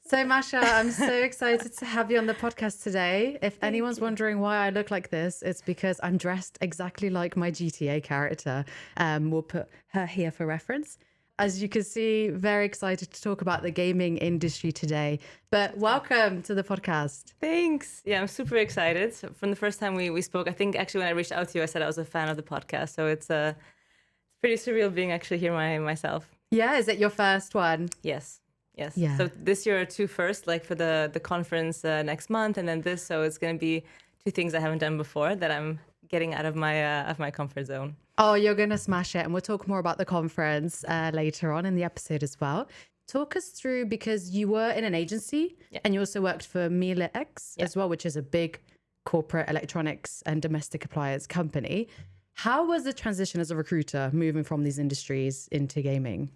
So, Masha, I'm so excited to have you on the podcast today. If anyone's wondering why I look like this, it's because I'm dressed exactly like my GTA character. We'll put her here for reference. As you can see, very excited to talk about the gaming industry today. But welcome to the podcast. Thanks. Yeah, I'm super excited. So from the first time we spoke, I think actually when I reached out to you, I said I was a fan of the podcast. So it's pretty surreal being actually here myself. Yeah, is it your first one? Yes. Yes. Yeah. So this year are two first, like for the conference next month, and then this. So it's going to be two things I haven't done before that I'm getting out of my comfort zone. Oh, you're going to smash it. And we'll talk more about the conference later on in the episode as well. Talk us through, because you were in an agency and you also worked for TxC as well, which is a big corporate electronics and domestic appliance company. How was the transition as a recruiter moving from these industries into gaming?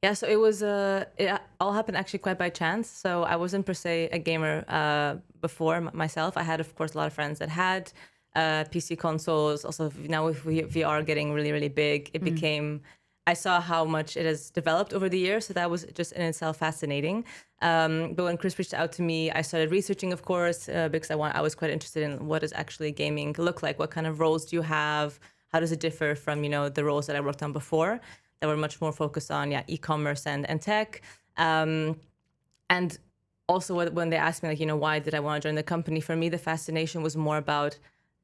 Yeah, so it all happened actually quite by chance. So I wasn't per se a gamer before myself. I had, of course, a lot of friends that had PC consoles. Also, now with VR getting really, really big, it became, I saw how much it has developed over the years. So that was just in itself fascinating. But when Chris reached out to me, I started researching, of course, because I was quite interested in what does actually gaming look like? What kind of roles do you have? How does it differ from, the roles that I worked on before that were much more focused on, e-commerce and tech. And also when they asked me, why did I want to join the company? For me, the fascination was more about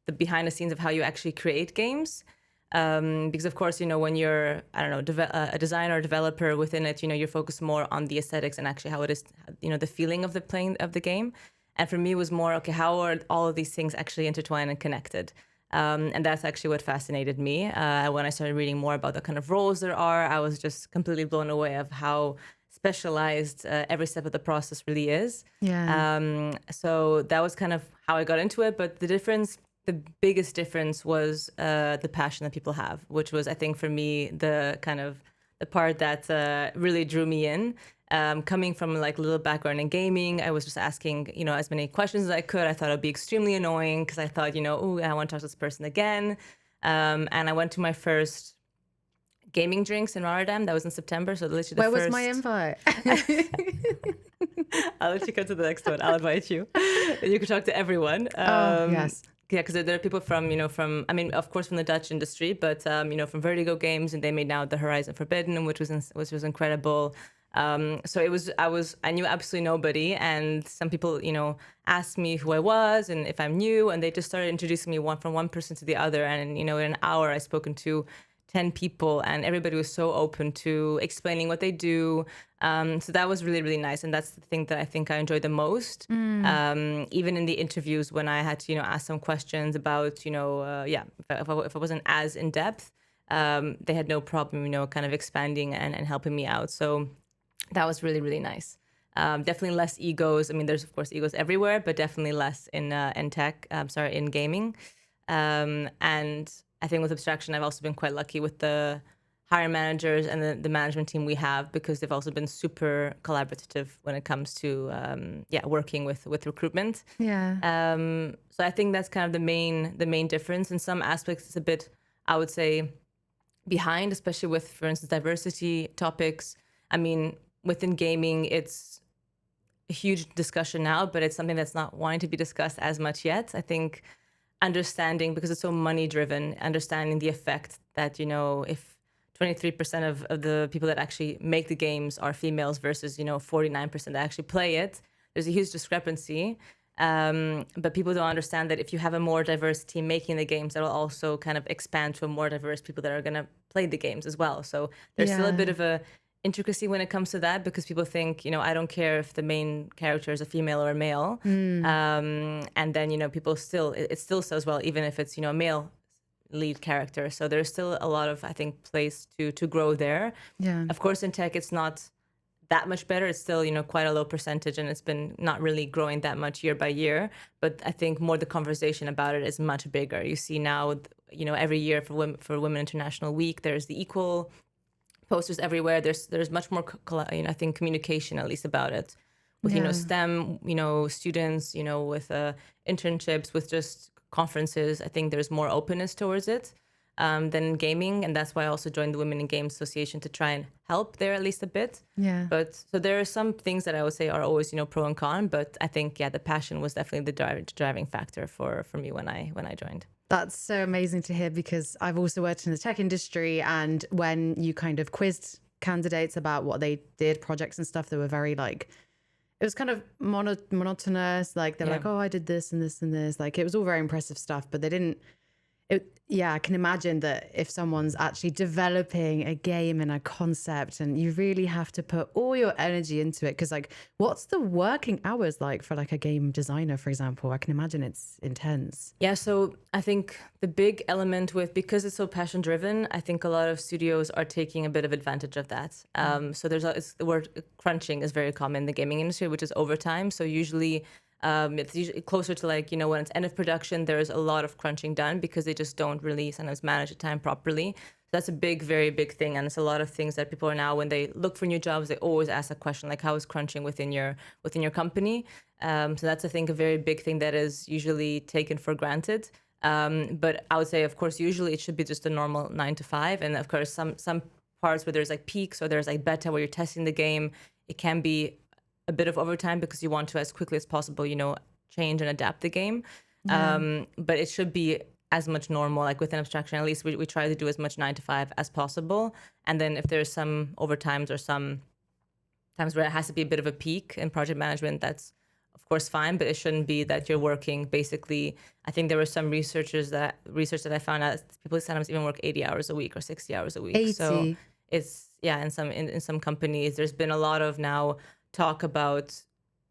the behind the scenes of how you actually create games. Because of course, when you're, a designer or developer within it, you're focused more on the aesthetics and actually how it is, the feeling of the playing of the game. And for me, it was more, okay, how are all of these things actually intertwined and connected? And that's actually what fascinated me. When I started reading more about the kind of roles there are, I was just completely blown away of how specialized every step of the process really is. Yeah. So that was kind of how I got into it. But the biggest difference was the passion that people have, which was, I think, for me, the part that really drew me in. Coming from like a little background in gaming, I was just asking, as many questions as I could. I thought it'd be extremely annoying because I thought, oh, I want to talk to this person again. And I went to my first gaming drinks in Rotterdam. That was in September. So literally Where was my invite? I'll let you come to the next one. I'll invite you. You can talk to everyone. Yes. Yeah, because there are people from, of course, from the Dutch industry, but, from Vertigo Games, and they made now the Horizon Forbidden, which was incredible. So I knew absolutely nobody. And some people, asked me who I was and if I'm new, and they just started introducing me from one person to the other. And, in an hour, I've spoken to 10 people, and everybody was so open to explaining what they do. So that was really, really nice. And that's the thing that I think I enjoyed the most. Even in the interviews when I had to, ask some questions about, if I wasn't as in depth, they had no problem, kind of expanding and helping me out. So that was really, really nice. Definitely less egos. I mean, there's of course egos everywhere, but definitely less in tech. In gaming. And I think with Abstraction, I've also been quite lucky with the hiring managers and the management team we have, because they've also been super collaborative when it comes to working with recruitment. Yeah. So I think that's kind of the main difference. In some aspects, it's a bit, I would say, behind, especially with, for instance, diversity topics. I mean, within gaming, it's a huge discussion now, but it's something that's not wanting to be discussed as much yet. I think understanding, because it's so money driven, understanding the effect that, if 23% of the people that actually make the games are females versus, 49% that actually play it, there's a huge discrepancy. But people don't understand that if you have a more diverse team making the games, that'll also kind of expand to a more diverse people that are going to play the games as well. So there's still a bit of a intricacy when it comes to that, because people think, I don't care if the main character is a female or a male. And then, people it still says, well, even if it's, a male lead character. So there's still a lot of, I think, place to grow there. Yeah. Of course, in tech, it's not that much better. It's still, quite a low percentage, and it's been not really growing that much year by year. But I think more the conversation about it is much bigger. You see now, every year for Women International Week, there's the equal posters everywhere. There's much more, I think, communication at least about it, with STEM, students, with internships, with just conferences. I think there's more openness towards it. than in gaming, and that's why I also joined the Women in Games Association to try and help there at least a bit. Yeah. But so there are some things that I would say are always, pro and con, but I think the passion was definitely the driving factor for me when I joined. That's so amazing to hear, because I've also worked in the tech industry, and when you kind of quizzed candidates about what they did, projects and stuff, they were very like, it was kind of monotonous. Like they were like, oh, I did this and this and this. Like it was all very impressive stuff, but they didn't. I can imagine that if someone's actually developing a game and a concept, and you really have to put all your energy into it, because like, what's the working hours like for like a game designer, for example? I can imagine it's intense. Yeah, so I think the big element because it's so passion driven, I think a lot of studios are taking a bit of advantage of that. So the word crunching is very common in the gaming industry, which is overtime. So usually it's usually closer to like, when it's end of production, there's a lot of crunching done because they just don't really sometimes manage the time properly. So that's a very big thing. And it's a lot of things that people are now, when they look for new jobs, they always ask a question like, how is crunching within your company? So that's, I think, a very big thing that is usually taken for granted. But I would say, of course, usually it should be just a normal 9 to 5. And of course, some parts where there's like peaks or there's like beta where you're testing the game, it can be a bit of overtime because you want to, as quickly as possible, change and adapt the game. Yeah. But it should be as much normal, like within abstraction, at least we try to do as much 9 to 5 as possible. And then if there's some overtimes or some times where it has to be a bit of a peak in project management, that's of course fine, but it shouldn't be that you're working basically. I think there were some research that I found out people sometimes even work 80 hours a week or 60 hours a week. 80. So it's, in some companies, there's been a lot of now talk about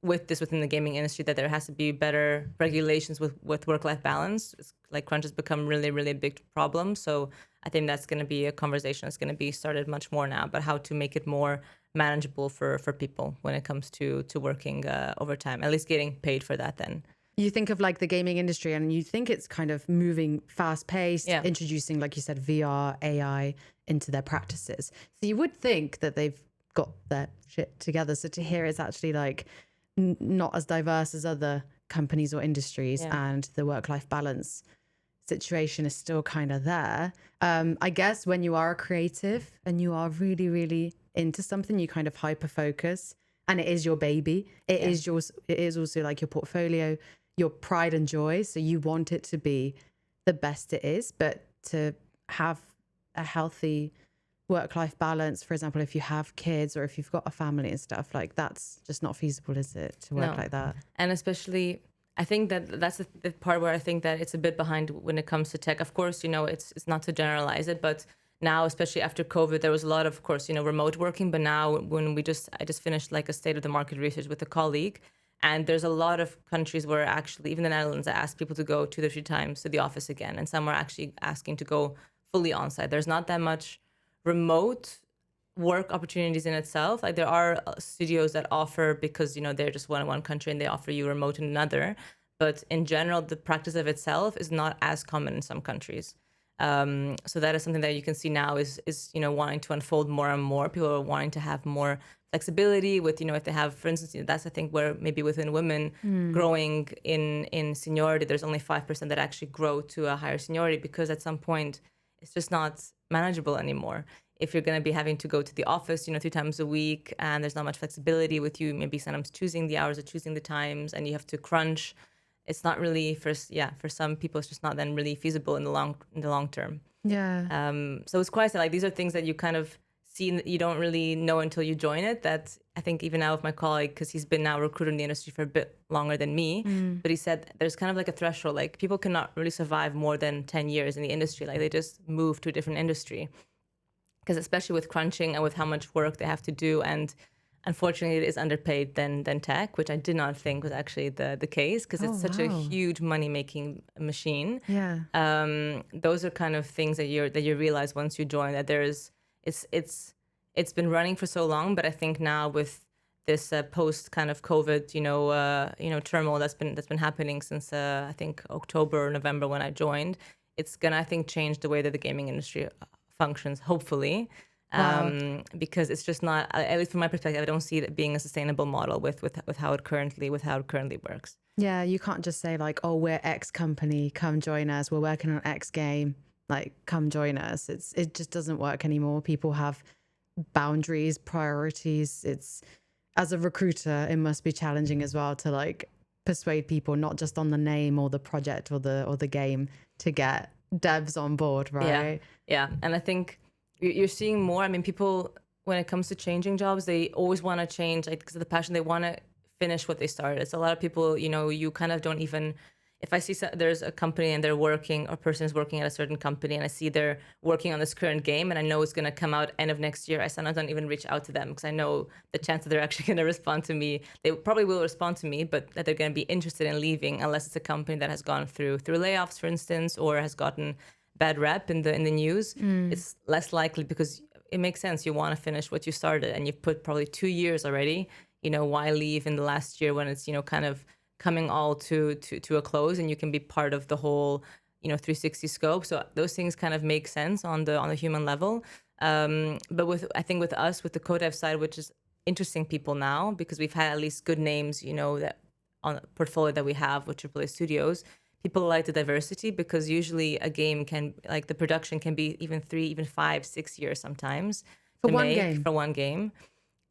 within the gaming industry that there has to be better regulations with work-life balance. It's like crunch has become really, really a big problem. So I think that's going to be a conversation that's going to be started much more now about how to make it more manageable for people when it comes to working overtime, at least getting paid for that then. You think of like the gaming industry and you think it's kind of moving fast paced, introducing, like you said, VR, AI into their practices. So you would think that they've got their shit together. So to hear it's actually like not as diverse as other companies or industries, and the work-life balance situation is still kind of there. I guess when you are a creative and you are really, really into something, you kind of hyper focus, and it is your baby. It is also like your portfolio, your pride and joy. So you want it to be the best it is, but to have a healthy work-life balance, for example, if you have kids or if you've got a family and stuff, like that's just not feasible, is it, to work like that? And especially I think that's the part where I think that it's a bit behind when it comes to tech. Of course, it's not to generalize it, but now, especially after COVID, there was a lot of course, remote working. But now when I just finished like a state of the market research with a colleague, and there's a lot of countries where actually, even the Netherlands, I asked people to go 2 to 3 times to the office again. And some are actually asking to go fully on site. There's not that much remote work opportunities in itself. Like there are studios that offer, because they're just one country and they offer you remote in another, but in general the practice of itself is not as common in some countries. So that is something that you can see now is wanting to unfold more and more. People are wanting to have more flexibility with if they have, for instance, that's I think where maybe within women growing in seniority, there's only 5% that actually grow to a higher seniority, because at some point it's just not manageable anymore. If you're going to be having to go to the office, 3 times a week, and there's not much flexibility with you, maybe sometimes choosing the hours or choosing the times, and you have to crunch, it's not really for some people, it's just not then really feasible in the long term. Yeah. So it's quite like these are things that you kind of see that you don't really know until you join it. That I think even now with my colleague, because he's been now a recruiter in the industry for a bit longer than me, but he said there's kind of like a threshold, like people cannot really survive more than 10 years in the industry. Like they just move to a different industry, because especially with crunching and with how much work they have to do, and unfortunately it is underpaid than tech, which I did not think was actually the case, because it's such a huge money making machine. Those are kind of things that you realize once you join, that it's been running for so long. But I think now with this post kind of COVID turmoil that's been happening since I think October or November when I joined, it's gonna, I think, change the way that the gaming industry functions, hopefully. Because it's just not, at least from my perspective, I don't see it being a sustainable model with how it currently works. Yeah, you can't just say like, oh, we're X company, come join us, we're working on X game, like come join us. It just doesn't work anymore. People have boundaries, priorities. It's, as a recruiter, it must be challenging as well to like persuade people, not just on the name or the project or the game, to get devs on board, right? Yeah. And I think you're seeing more. I mean, people, when it comes to changing jobs, they always want to change, like, because of the passion. They want to finish what they started. So a lot of people, you kind of don't even, if I see there's a company and they're working, or person is working at a certain company, and I see they're working on this current game and I know it's going to come out end of next year, I sometimes don't even reach out to them, because I know the chance that they're actually going to respond to me, they probably will respond to me, but that they're going to be interested in leaving, unless it's a company that has gone through layoffs, for instance, or has gotten bad rep in the news. It's less likely, because it makes sense. You want to finish what you started, and you've put probably 2 years already. Why leave in the last year when it's kind of coming all to a close, and you can be part of the whole 360 scope. So those things kind of make sense on the human level. But I think with us, with the co-dev side, which is interesting people now, because we've had at least good names, that on the portfolio that we have with AAA studios. People like the diversity, because usually a game can, like, the production can be even 3, even 5, 6 years sometimes For one game.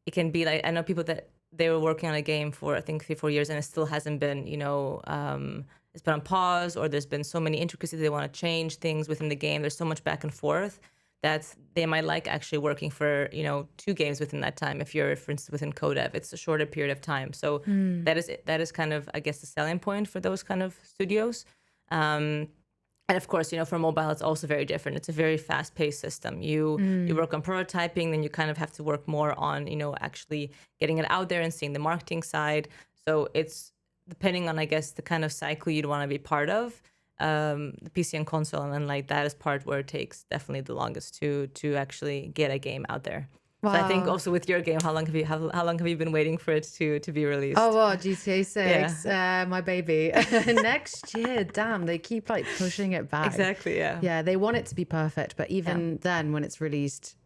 It can be like, I know people that they were working on a game for, I think, 3, 4 years, and it still hasn't been, it's been on pause, or there's been so many intricacies, they want to change things within the game. There's so much back and forth that they might like actually working for, 2 games within that time. If you're, for instance, within codev, it's a shorter period of time. So that is kind of, I guess, the selling point for those kind of studios. And of course, for mobile, it's also very different. It's a very fast-paced system. You work on prototyping, then you kind of have to work more on, actually getting it out there and seeing the marketing side. So it's depending on, I guess, the kind of cycle you'd want to be part of. The PC and console, and then like that is part where it takes definitely the longest to actually get a game out there. Wow. So I think also with your game, how long have you been waiting for it to be released? Oh, wow, GTA 6, my baby. Next year, damn, they keep like pushing it back. Exactly, yeah. Yeah, they want it to be perfect, but even then, when it's released,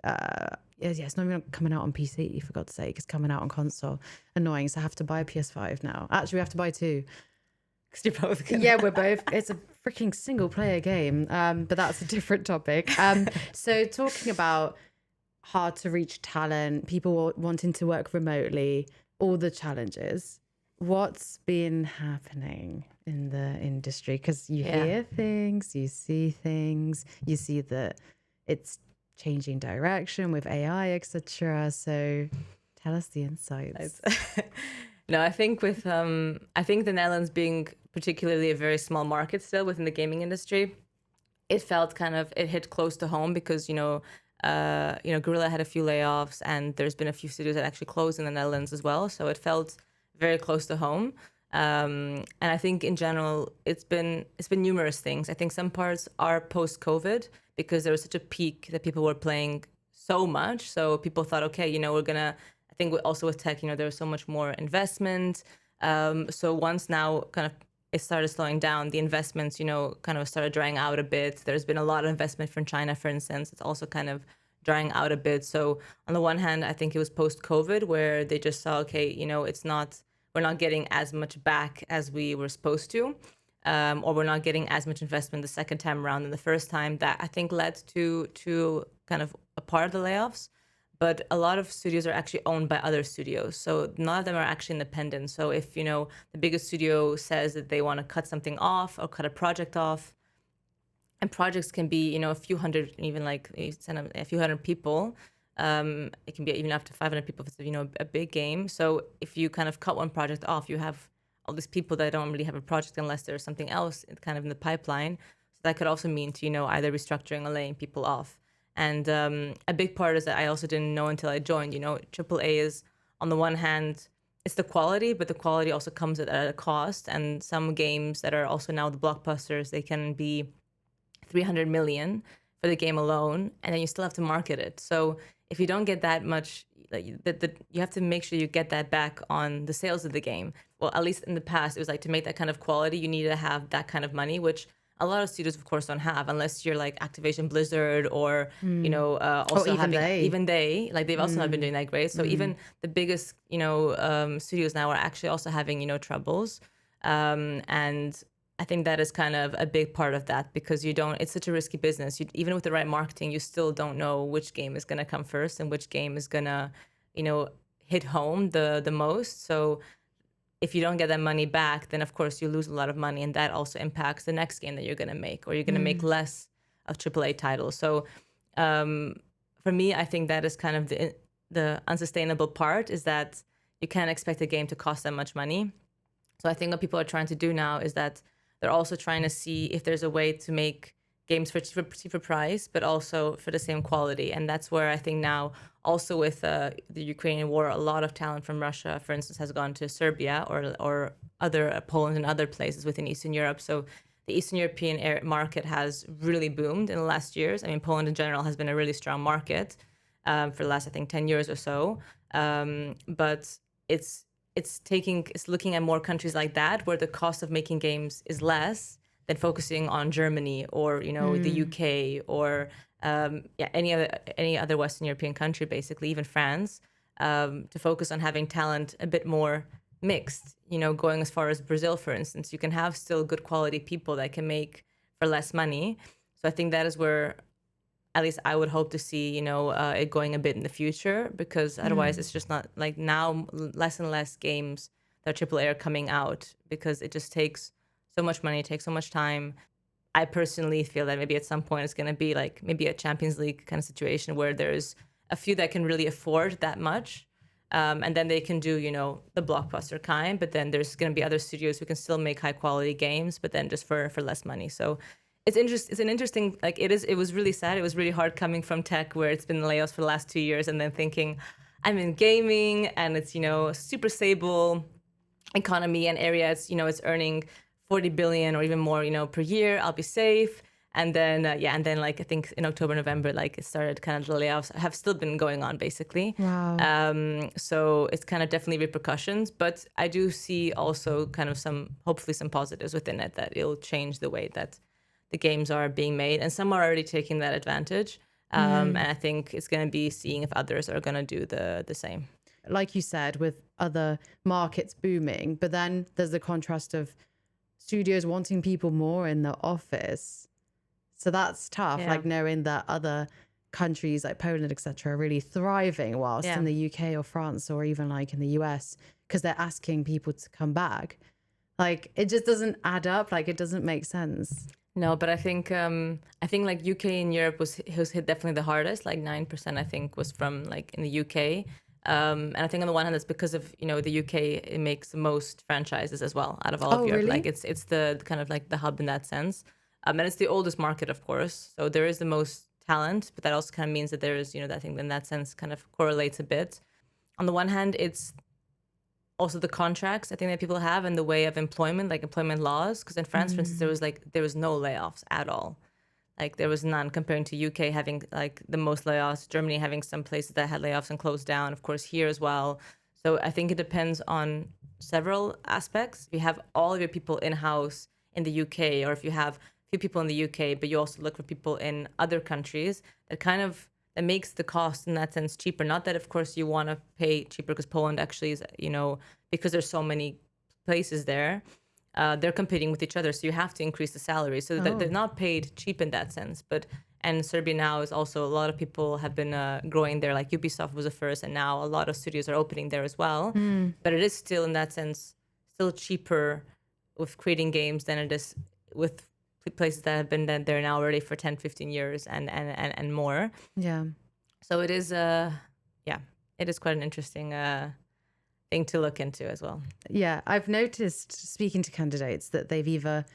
it's not even coming out on PC, for God's sake. It's coming out on console. Annoying, so I have to buy a PS5 now. Actually, we have to buy 2. Because you're both gonna... Yeah, we're both. It's a freaking single-player game, but that's a different topic. So talking about hard to reach talent, people wanting to work remotely, all the challenges. What's been happening in the industry? Because you hear things, you see things, you see that it's changing direction with AI, etc. So tell us the insights. No, I think with I think the Netherlands being particularly a very small market still within the gaming industry, it felt kind of, it hit close to home, because Guerrilla had a few layoffs, and there's been a few studios that actually closed in the Netherlands as well. So it felt very close to home. And I think in general, it's been numerous things. I think some parts are post-COVID, because there was such a peak that people were playing so much. So people thought, okay, we're gonna, I think also with tech, there was so much more investment. So once now kind of it started slowing down, the investments, kind of started drying out a bit. There's been a lot of investment from China, for instance. It's also kind of drying out a bit. So on the one hand, I think it was post-COVID where they just saw, okay, we're not getting as much back as we were supposed to, or we're not getting as much investment the second time around than the first time. That I think led to kind of a part of the layoffs. But a lot of studios are actually owned by other studios. So none of them are actually independent. So if, the biggest studio says that they want to cut something off or cut a project off, and projects can be, a few hundred, even like a few hundred people. It can be even up to 500 people if it's, a big game. So if you kind of cut one project off, you have all these people that don't really have a project unless there's something else kind of in the pipeline. So that could also mean to, either restructuring or laying people off. And a big part is that I also didn't know until I joined, AAA is, on the one hand, it's the quality, but the quality also comes at a cost. And some games that are also now the blockbusters, they can be 300 million for the game alone, and then you still have to market it. So if you don't get that much, you have to make sure you get that back on the sales of the game. Well, at least in the past, it was like, to make that kind of quality, you need to have that kind of money, which a lot of studios, of course, don't have, unless you're like Activision Blizzard or, also even they, like, they've also not been doing that great. So even the biggest, studios now are actually also having, troubles. And I think that is kind of a big part of that, because it's such a risky business. Even with the right marketing, you still don't know which game is going to come first and which game is going to, hit home the most. So if you don't get that money back, then of course you lose a lot of money, and that also impacts the next game that you're going to make, or you're going to make less of AAA titles. So for me, I think that is kind of the unsustainable part, is that you can't expect a game to cost that much money. So I think what people are trying to do now is that they're also trying to see if there's a way to make games for cheaper price, but also for the same quality. And that's where I think now, also with the Ukrainian war, a lot of talent from Russia, for instance, has gone to Serbia or other Poland and other places within Eastern Europe. So the Eastern European market has really boomed in the last years. I mean, Poland in general has been a really strong market for the last, I think, 10 years or so. But it's looking at more countries like that, where the cost of making games is less, than focusing on Germany or the UK or any other Western European country, basically even France, to focus on having talent a bit more mixed. Going as far as Brazil, for instance, you can have still good quality people that can make for less money. So I think that is where, at least I would hope to see, it going a bit in the future, because otherwise it's just not like now less and less games that are AAA are coming out, because it just takes so much money, it takes so much time. I personally feel that maybe at some point it's going to be like maybe a Champions League kind of situation, where there's a few that can really afford that much. And then they can do, the blockbuster kind, but then there's going to be other studios who can still make high quality games, but then just for less money. So it's an interesting, like it was really sad. It was really hard coming from tech, where it's been layoffs for the last 2 years, and then thinking I'm in gaming and it's, super stable economy and area. It's earning 40 billion or even more, per year. I'll be safe. And then, like, I think in October, November, like it started kind of the layoffs have still been going on, basically. Wow. So it's kind of definitely repercussions, but I do see also kind of hopefully some positives within it, that it'll change the way that the games are being made. And some are already taking that advantage. And I think it's going to be seeing if others are going to do the same. Like you said, with other markets booming, but then there's the contrast of studios wanting people more in the office. So that's tough, like knowing that other countries like Poland, etc., are really thriving, whilst in the UK or France or even like in the US, because they're asking people to come back. Like it just doesn't add up. Like it doesn't make sense. No, but I think like UK and Europe was hit definitely the hardest. Like 9%, I think, was from like in the UK. And I think on the one hand, it's because of, the UK, it makes the most franchises as well out of all of Europe. Really? Like it's the kind of like the hub in that sense. And it's the oldest market, of course. So there is the most talent, but that also kind of means that there is, I think in that sense kind of correlates a bit. On the one hand, it's also the contracts I think that people have and the way of employment, like employment laws. Because in France, for instance, there was no layoffs at all. Like there was none, comparing to UK having like the most layoffs, Germany having some places that had layoffs and closed down, of course, here as well. So I think it depends on several aspects. If you have all of your people in-house in the UK, or if you have few people in the UK, but you also look for people in other countries, that makes the cost in that sense cheaper. Not that, of course, you want to pay cheaper, because Poland actually is, because there's so many places there, they're competing with each other. So you have to increase the salary. So they're not paid cheap in that sense. And Serbia now is also, a lot of people have been growing there. Like Ubisoft was the first, and now a lot of studios are opening there as well. But it is still, in that sense, still cheaper with creating games than it is with places that have been there now already for 10, 15 years and more. Yeah. So it is, it is quite an interesting thing to look into as well. Yeah. I've noticed, speaking to candidates, that they've either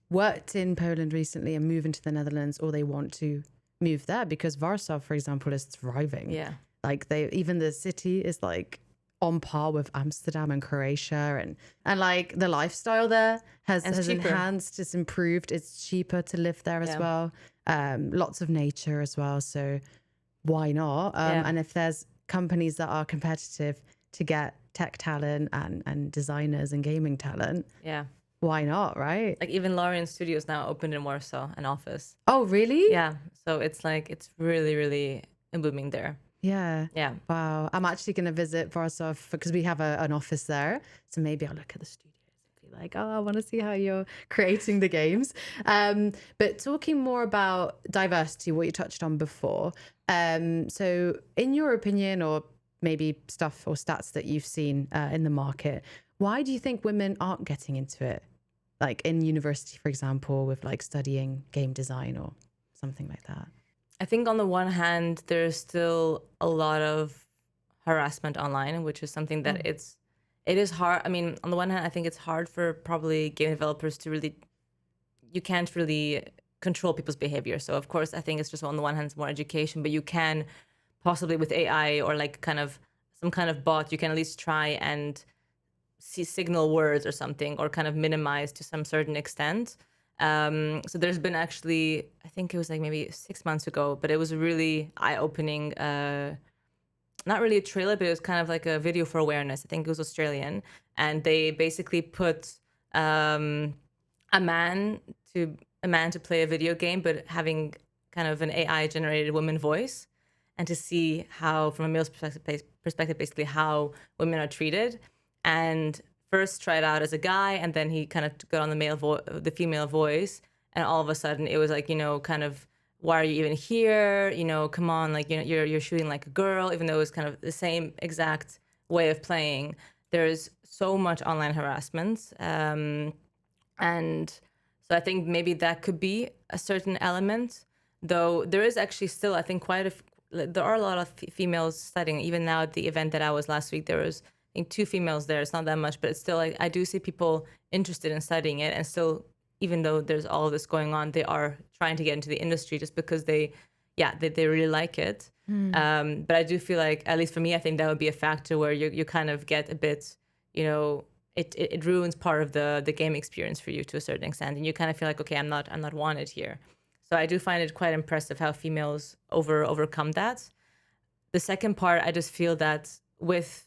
worked in Poland recently and moved into the Netherlands, or they want to move there, because Warsaw, for example, is thriving. Yeah. Like even the city is like on par with Amsterdam and Croatia, and like the lifestyle there has enhanced, it's improved, it's cheaper to live there as well. Lots of nature as well, so why not? And if there's companies that are competitive to get tech talent and designers and gaming talent, why not, right? Like even Larian Studios now opened in Warsaw, an office. Oh, really? Yeah. So it's like, it's really, really booming there. Yeah. Yeah. Wow. I'm actually going to visit Warsaw because we have an office there. So maybe I'll look at the studios. be like, oh, I want to see how you're creating the games. But talking more about diversity, what you touched on before. So in your opinion, or maybe stuff or stats that you've seen in the market, why do you think women aren't getting into it? Like in university, for example, with like studying game design or something like that. I think on the one hand, there's still a lot of harassment online, which is something that it is hard. I mean, on the one hand, I think it's hard for probably game developers to really, you can't really control people's behavior. So of course, I think it's just on the one hand, it's more education, but you can possibly with AI or like kind of some kind of bot, you can at least try and see signal words or something, or kind of minimize to some certain extent. So there's been actually, I think it was like maybe 6 months ago, but it was a really eye-opening, not really a trailer, but it was kind of like a video for awareness. I think it was Australian. And they basically put a man to play a video game, but having kind of an AI generated woman voice, and to see how, from a male's perspective, basically how women are treated. And first tried out as a guy, and then he kind of got on the female voice, and all of a sudden it was like, kind of, why are you even here? Come on, like, you're shooting like a girl, even though it was kind of the same exact way of playing. There's so much online harassment, and so I think maybe that could be a certain element, though there is actually still, I think, there are a lot of females studying. Even now at the event that I was last week, there was, I think, 2 females there. It's not that much, but it's still like, I do see people interested in studying it, and still, even though there's all of this going on, they are trying to get into the industry just because they really like it. But I do feel like, at least for me, I think that would be a factor where you kind of get a bit, it ruins part of the game experience for you to a certain extent, and you kind of feel like, okay, I'm not wanted here. So I do find it quite impressive how females overcome that. The second part, I just feel that with,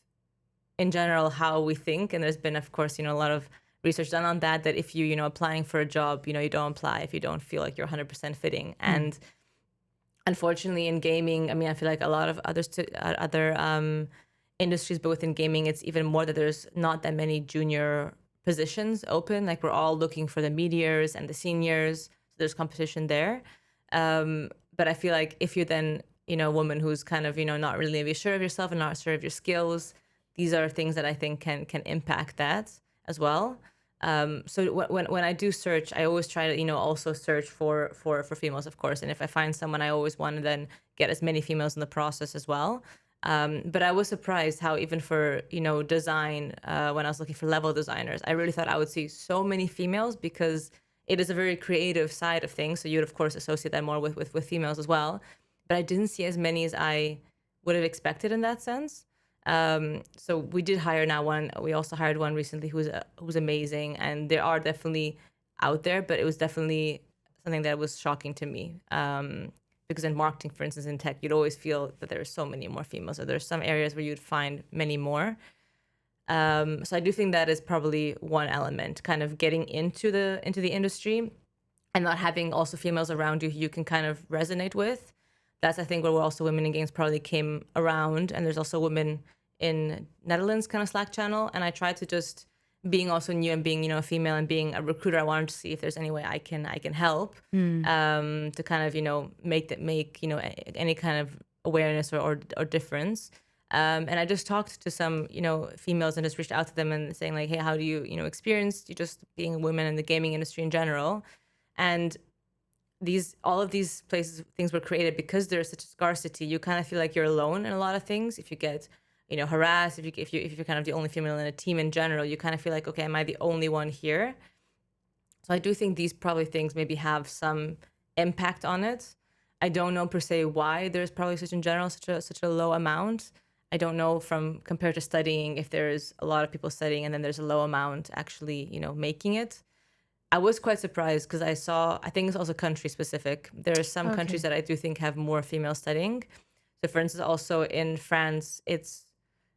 in general, how we think, and there's been, of course, a lot of research done on that if you, applying for a job, you don't apply if you don't feel like you're 100% fitting. And unfortunately in gaming, I mean, I feel like a lot of other industries, but within gaming, it's even more that there's not that many junior positions open. Like, we're all looking for the meteors and the seniors. So there's competition there. But I feel like if you're then, a woman who's kind of, not really maybe sure of yourself and not sure of your skills, these are things that I think can impact that as well. So when I do search, I always try to, also search for females, of course. And if I find someone, I always want to then get as many females in the process as well. But I was surprised how even for, design, when I was looking for level designers, I really thought I would see so many females, because it is a very creative side of things. So you would, of course, associate that more with females as well. But I didn't see as many as I would have expected in that sense. So we did hire now one. We also hired one recently who's amazing, and there are definitely out there, but it was definitely something that was shocking to me. Because in marketing, for instance, in tech, you'd always feel that there are so many more females, or there's some areas where you'd find many more. So I do think that is probably one element, kind of getting into the industry, and not having also females around you who you can kind of resonate with. That's, I think, where also Women in Games probably came around. And there's also women in Netherlands kind of Slack channel. And I tried to just, being also new and being, a female and being a recruiter, I wanted to see if there's any way I can help to kind of, make any kind of awareness or difference. And I just talked to some, females, and just reached out to them and saying like, hey, how do you, experience you just being a woman in the gaming industry in general? And all of these things were created because there's such a scarcity. You kind of feel like you're alone in a lot of things. If you get, harassed, if you're kind of the only female in a team in general, you kind of feel like, okay, am I the only one here? So I do think these probably things maybe have some impact on it. I don't know per se why there's probably such a low amount. I don't know compared to studying, if there's a lot of people studying and then there's a low amount actually, making it. I was quite surprised because I think it's also country specific. There are some countries that I do think have more female studying. So for instance, also in France, it's,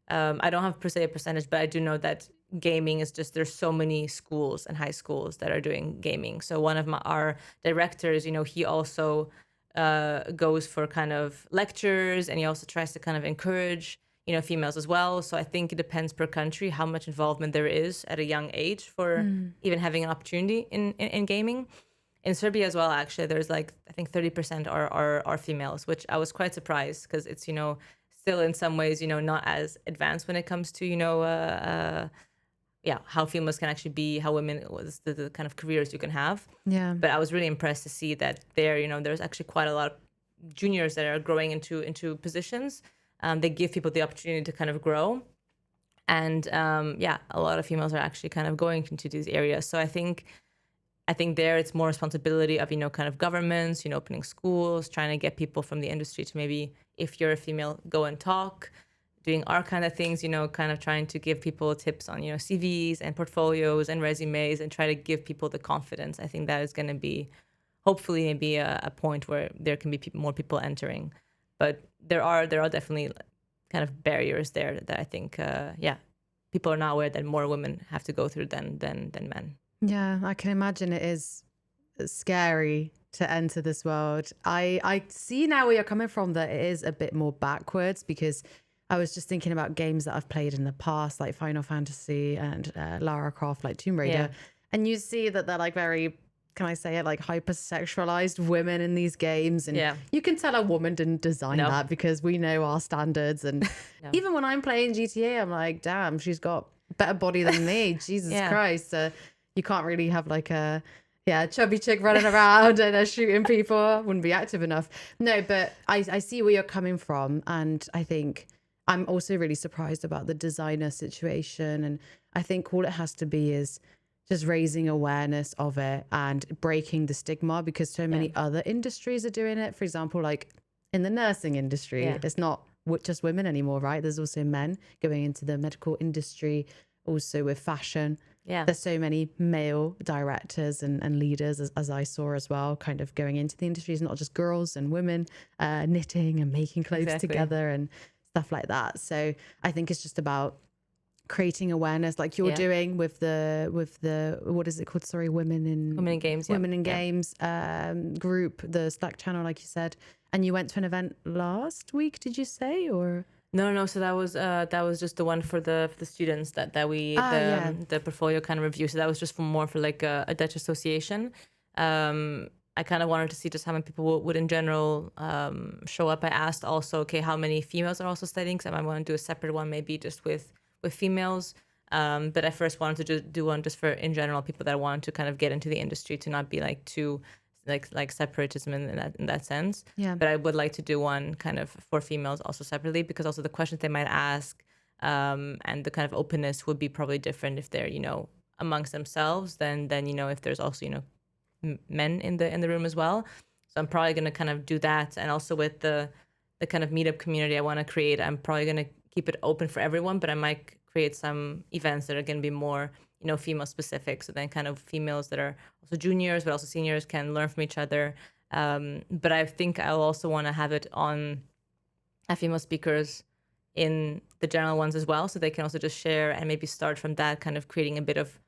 I don't have per se a percentage, but I do know that gaming is just, there's so many schools and high schools that are doing gaming. So one of our directors, he also goes for kind of lectures, and he also tries to kind of encourage, females as well. So I think it depends per country how much involvement there is at a young age for even having an opportunity in gaming. In Serbia as well, actually, there's like, I think 30% are females, which I was quite surprised because it's, still in some ways, not as advanced when it comes to, how females can actually be, how women, what's the kind of careers you can have. Yeah. But I was really impressed to see that there, there's actually quite a lot of juniors that are growing into positions. They give people the opportunity to kind of grow. And a lot of females are actually kind of going into these areas. So I think there it's more responsibility of, kind of governments, opening schools, trying to get people from the industry to maybe, if you're a female, go and talk, doing our kind of things, kind of trying to give people tips on, CVs and portfolios and resumes and try to give people the confidence. I think that is going to be hopefully maybe a point where there can be more people entering. But there are definitely kind of barriers there that I think, people are not aware that more women have to go through than men. Yeah, I can imagine it is scary to enter this world. I see now where you're coming from, that it is a bit more backwards, because I was just thinking about games that I've played in the past, like Final Fantasy and Lara Croft, like Tomb Raider. And you see that they're like very, can I say it, like hypersexualized women in these games. And you can tell a woman didn't design that, because we know our standards. And even when I'm playing GTA, I'm like, damn, she's got better body than me. Jesus Christ. You can't really have like a chubby chick running around and shooting people. Wouldn't be active enough. No, but I see where you're coming from. And I think I'm also really surprised about the designer situation. And I think all it has to be is just raising awareness of it and breaking the stigma, because so many other industries are doing it. For example, like in the nursing industry, it's not just women anymore, right? There's also men going into the medical industry, also with fashion. Yeah, there's so many male directors and leaders, as I saw as well, kind of going into the industry. It's not just girls and women knitting and making clothes together and stuff like that. So I think it's just about creating awareness, like you're doing with the what is it called? Sorry, Women in Games. Women in Games group, the Slack channel, like you said. And you went to an event last week, did you say, or? No. So that was just the one for the students that we the portfolio kind of review. So that was just more for like a Dutch association. I kind of wanted to see just how many people would in general show up. I asked also, okay, how many females are also studying? Because I might want to do a separate one, maybe just with females. But I first wanted to just do one just for in general people that want to kind of get into the industry, to not be like too like separatism in that sense. Yeah. But I would like to do one kind of for females also separately, because also the questions they might ask and the kind of openness would be probably different if they're, amongst themselves than if there's also, men in the room as well. So I'm probably going to kind of do that. And also with the kind of meetup community I want to create, I'm probably going to keep it open for everyone, but I might create some events that are going to be more female specific. So then kind of females that are also juniors, but also seniors can learn from each other. But I think I'll also want to have female speakers in the general ones as well. So they can also just share and maybe start from that, kind of creating a bit of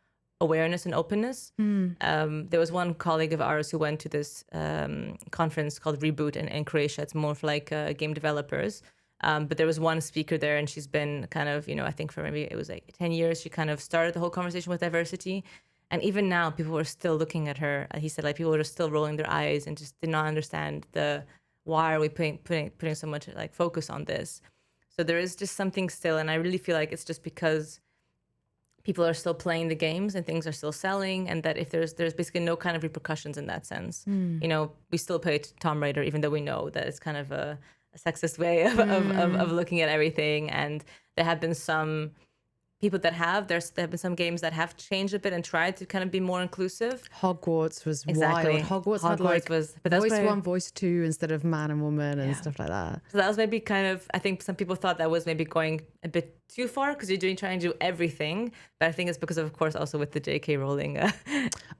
awareness and openness. There was one colleague of ours who went to this conference called Reboot in Croatia. It's more for like game developers. But there was one speaker there, and she's been kind of, I think for maybe it was like 10 years, she kind of started the whole conversation with diversity. And even now, people were still looking at her. He said, like, people were still rolling their eyes and just did not understand why are we putting so much like focus on this. So there is just something still, and I really feel like it's just because people are still playing the games and things are still selling, and that if there's basically no kind of repercussions in that sense. We still play Tomb Raider, even though we know that it's kind of a sexist way of looking at everything. And there have been some people that there have been some games that have changed a bit and tried to kind of be more inclusive. Hogwarts was wild. Hogwarts had like voice 1, voice 2 instead of man and woman and stuff like that. So that was maybe kind of, I think some people thought that was maybe going a bit too far, because you're trying to do everything. But I think it's because of course also with the JK Rowling drama.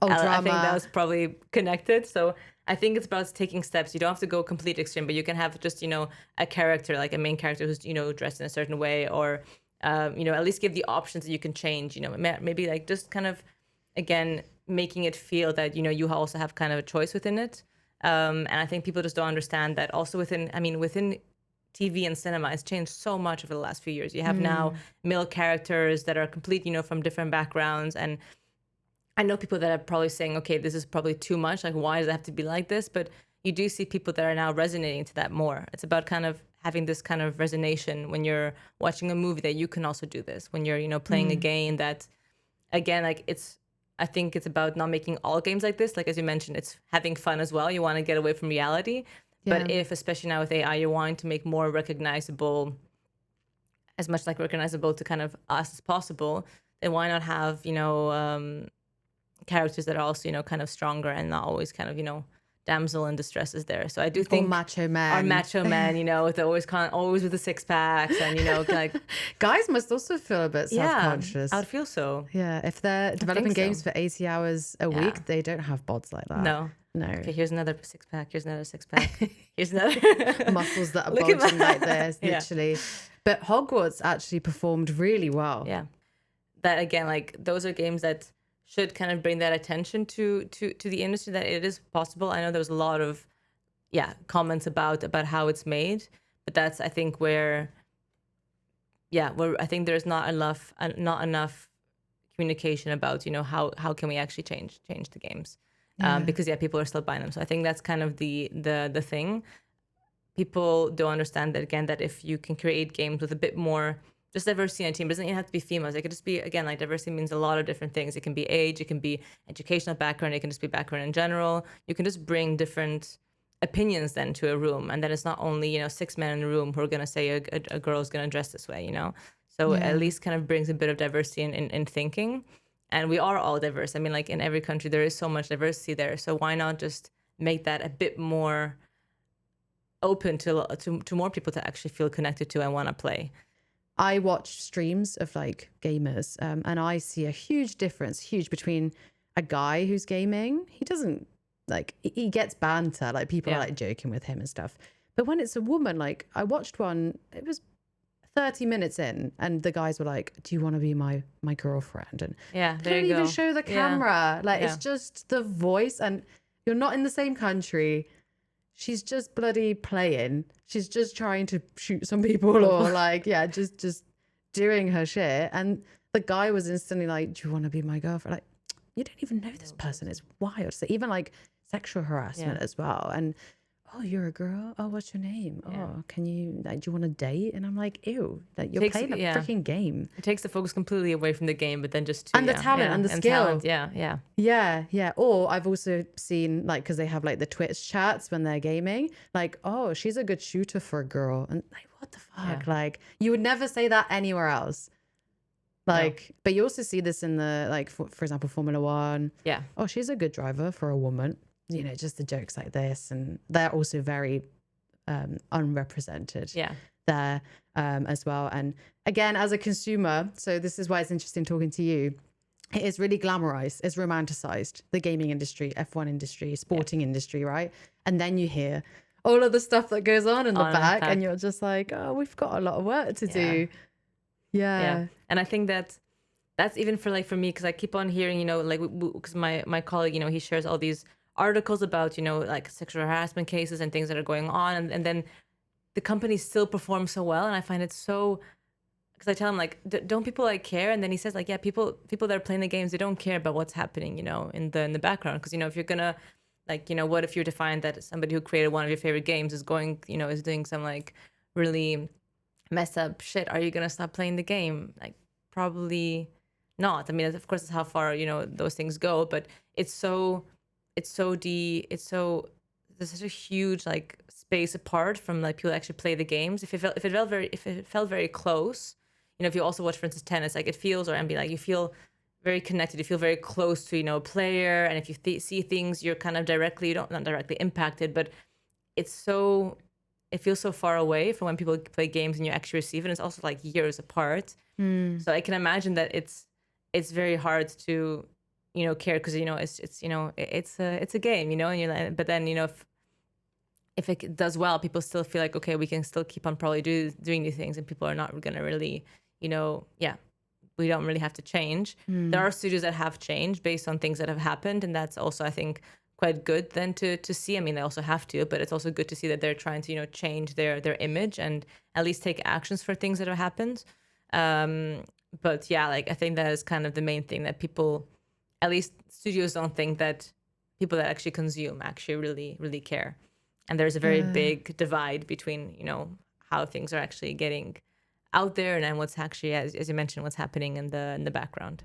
I think that was probably connected. So I think it's about taking steps. You don't have to go complete extreme, but you can have just, a character, like a main character who's, dressed in a certain way, or, at least give the options that you can change, maybe like just kind of, again, making it feel that, you also have kind of a choice within it. And I think people just don't understand that also within TV and cinema has changed so much over the last few years. You have now male characters that are complete, from different backgrounds. And I know people that are probably saying, okay, this is probably too much. Like, why does it have to be like this? But you do see people that are now resonating to that more. It's about kind of having this kind of resonation when you're watching a movie that you can also do this. When you're, playing a game that, again, like I think it's about not making all games like this. Like, as you mentioned, it's having fun as well. You want to get away from reality. But if, especially now with AI, you're wanting to make more recognizable, as much like recognizable to kind of us as possible, then why not have, characters that are also, kind of stronger and not always kind of, damsel in distress is there. So I do think macho man. our macho men, with always with the six packs and, like guys must also feel a bit self-conscious. I would feel so. Yeah, if they're developing games for 80 hours a week, they don't have bods like that. No. Okay, here's another six pack. Here's another six pack. Here's another muscles that are bulging like this, literally. But Hogwarts actually performed really well. Yeah, that again, like those are games that should kind of bring that attention to the industry, that it is possible. I know there was a lot of comments about how it's made, but that's I think where I think there's not enough communication about how can we actually change the games. Because people are still buying them. So I think that's kind of the thing. People don't understand that, again, that if you can create games with a bit more just diversity in a team, it doesn't even have to be females. It could just be, again, like diversity means a lot of different things. It can be age, it can be educational background, it can just be background in general. You can just bring different opinions then to a room, and then it's not only 6 men in a room who are going to say a girl is going to dress this way. So at least kind of brings a bit of diversity in thinking. And we are all diverse. I mean, like in every country, there is so much diversity there. So why not just make that a bit more open to more people to actually feel connected to and want to play? I watch streams of like gamers, and I see a huge difference, between a guy who's gaming. He doesn't he gets banter, like people are like joking with him and stuff. But when it's a woman, like I watched one, it was 30 minutes in and the guys were like, do you want to be my girlfriend? And they don't even show the camera. It's just the voice, and you're not in the same country. She's just bloody playing. She's just trying to shoot some people or just doing her shit. And the guy was instantly like, do you want to be my girlfriend? Like, you don't even know this person. It's wild. So even like sexual harassment as well. And oh, you're a girl? Oh, what's your name? Oh, can you, do you want to date? And I'm like, ew, you're playing a freaking game. It takes the focus completely away from the game, but then just and the talent and the skill. Talent. Yeah. Or I've also seen, because they have the Twitch chats when they're gaming, oh, she's a good shooter for a girl. And what the fuck? You would never say that anywhere else. But you also see this in the, for example, Formula One. Yeah. Oh, she's a good driver for a woman. Just the jokes like this, and they're also very unrepresented there as well. And again, as a consumer, so this is why it's interesting talking to you, it is really glamorized, it's romanticized, the gaming industry, F1 industry, sporting industry, right? And then you hear all of the stuff that goes on in the back, and you're just like, oh, we've got a lot of work to do. Yeah. And I think that's even for me, because I keep on hearing, because my colleague, he shares all these articles about sexual harassment cases and things that are going on, and then the companies still perform so well. And I find it so, because I tell him don't people care? And then he says people that are playing the games, they don't care about what's happening in the background, because if you're gonna what if you're defined that somebody who created one of your favorite games is going is doing some really messed up shit, are you gonna stop playing the game? Probably not. I mean, of course, it's how far those things go, but there's such a huge space apart from people that actually play the games. If it felt very close, if you also watch, for instance, tennis, it feels, or NBA, you feel very connected, you feel very close to a player, and if you see things, you're kind of not directly impacted, but it feels so far away from when people play games and you actually receive it. And it's also years apart. So I can imagine that it's very hard to care, because it's a game, and you're but then if it does well, people still feel okay, we can still keep on probably doing these things, and people are not gonna really we don't really have to change. There are studios that have changed based on things that have happened, and that's also, I think, quite good then to see. I mean, they also have to, but it's also good to see that they're trying to, change their image and at least take actions for things that have happened. But yeah, like I think that is kind of the main thing, that people, at least studios, don't think that people that actually consume actually really, really care. And there's a very big divide between, how things are actually getting out there and then what's actually, as you mentioned, what's happening in the background.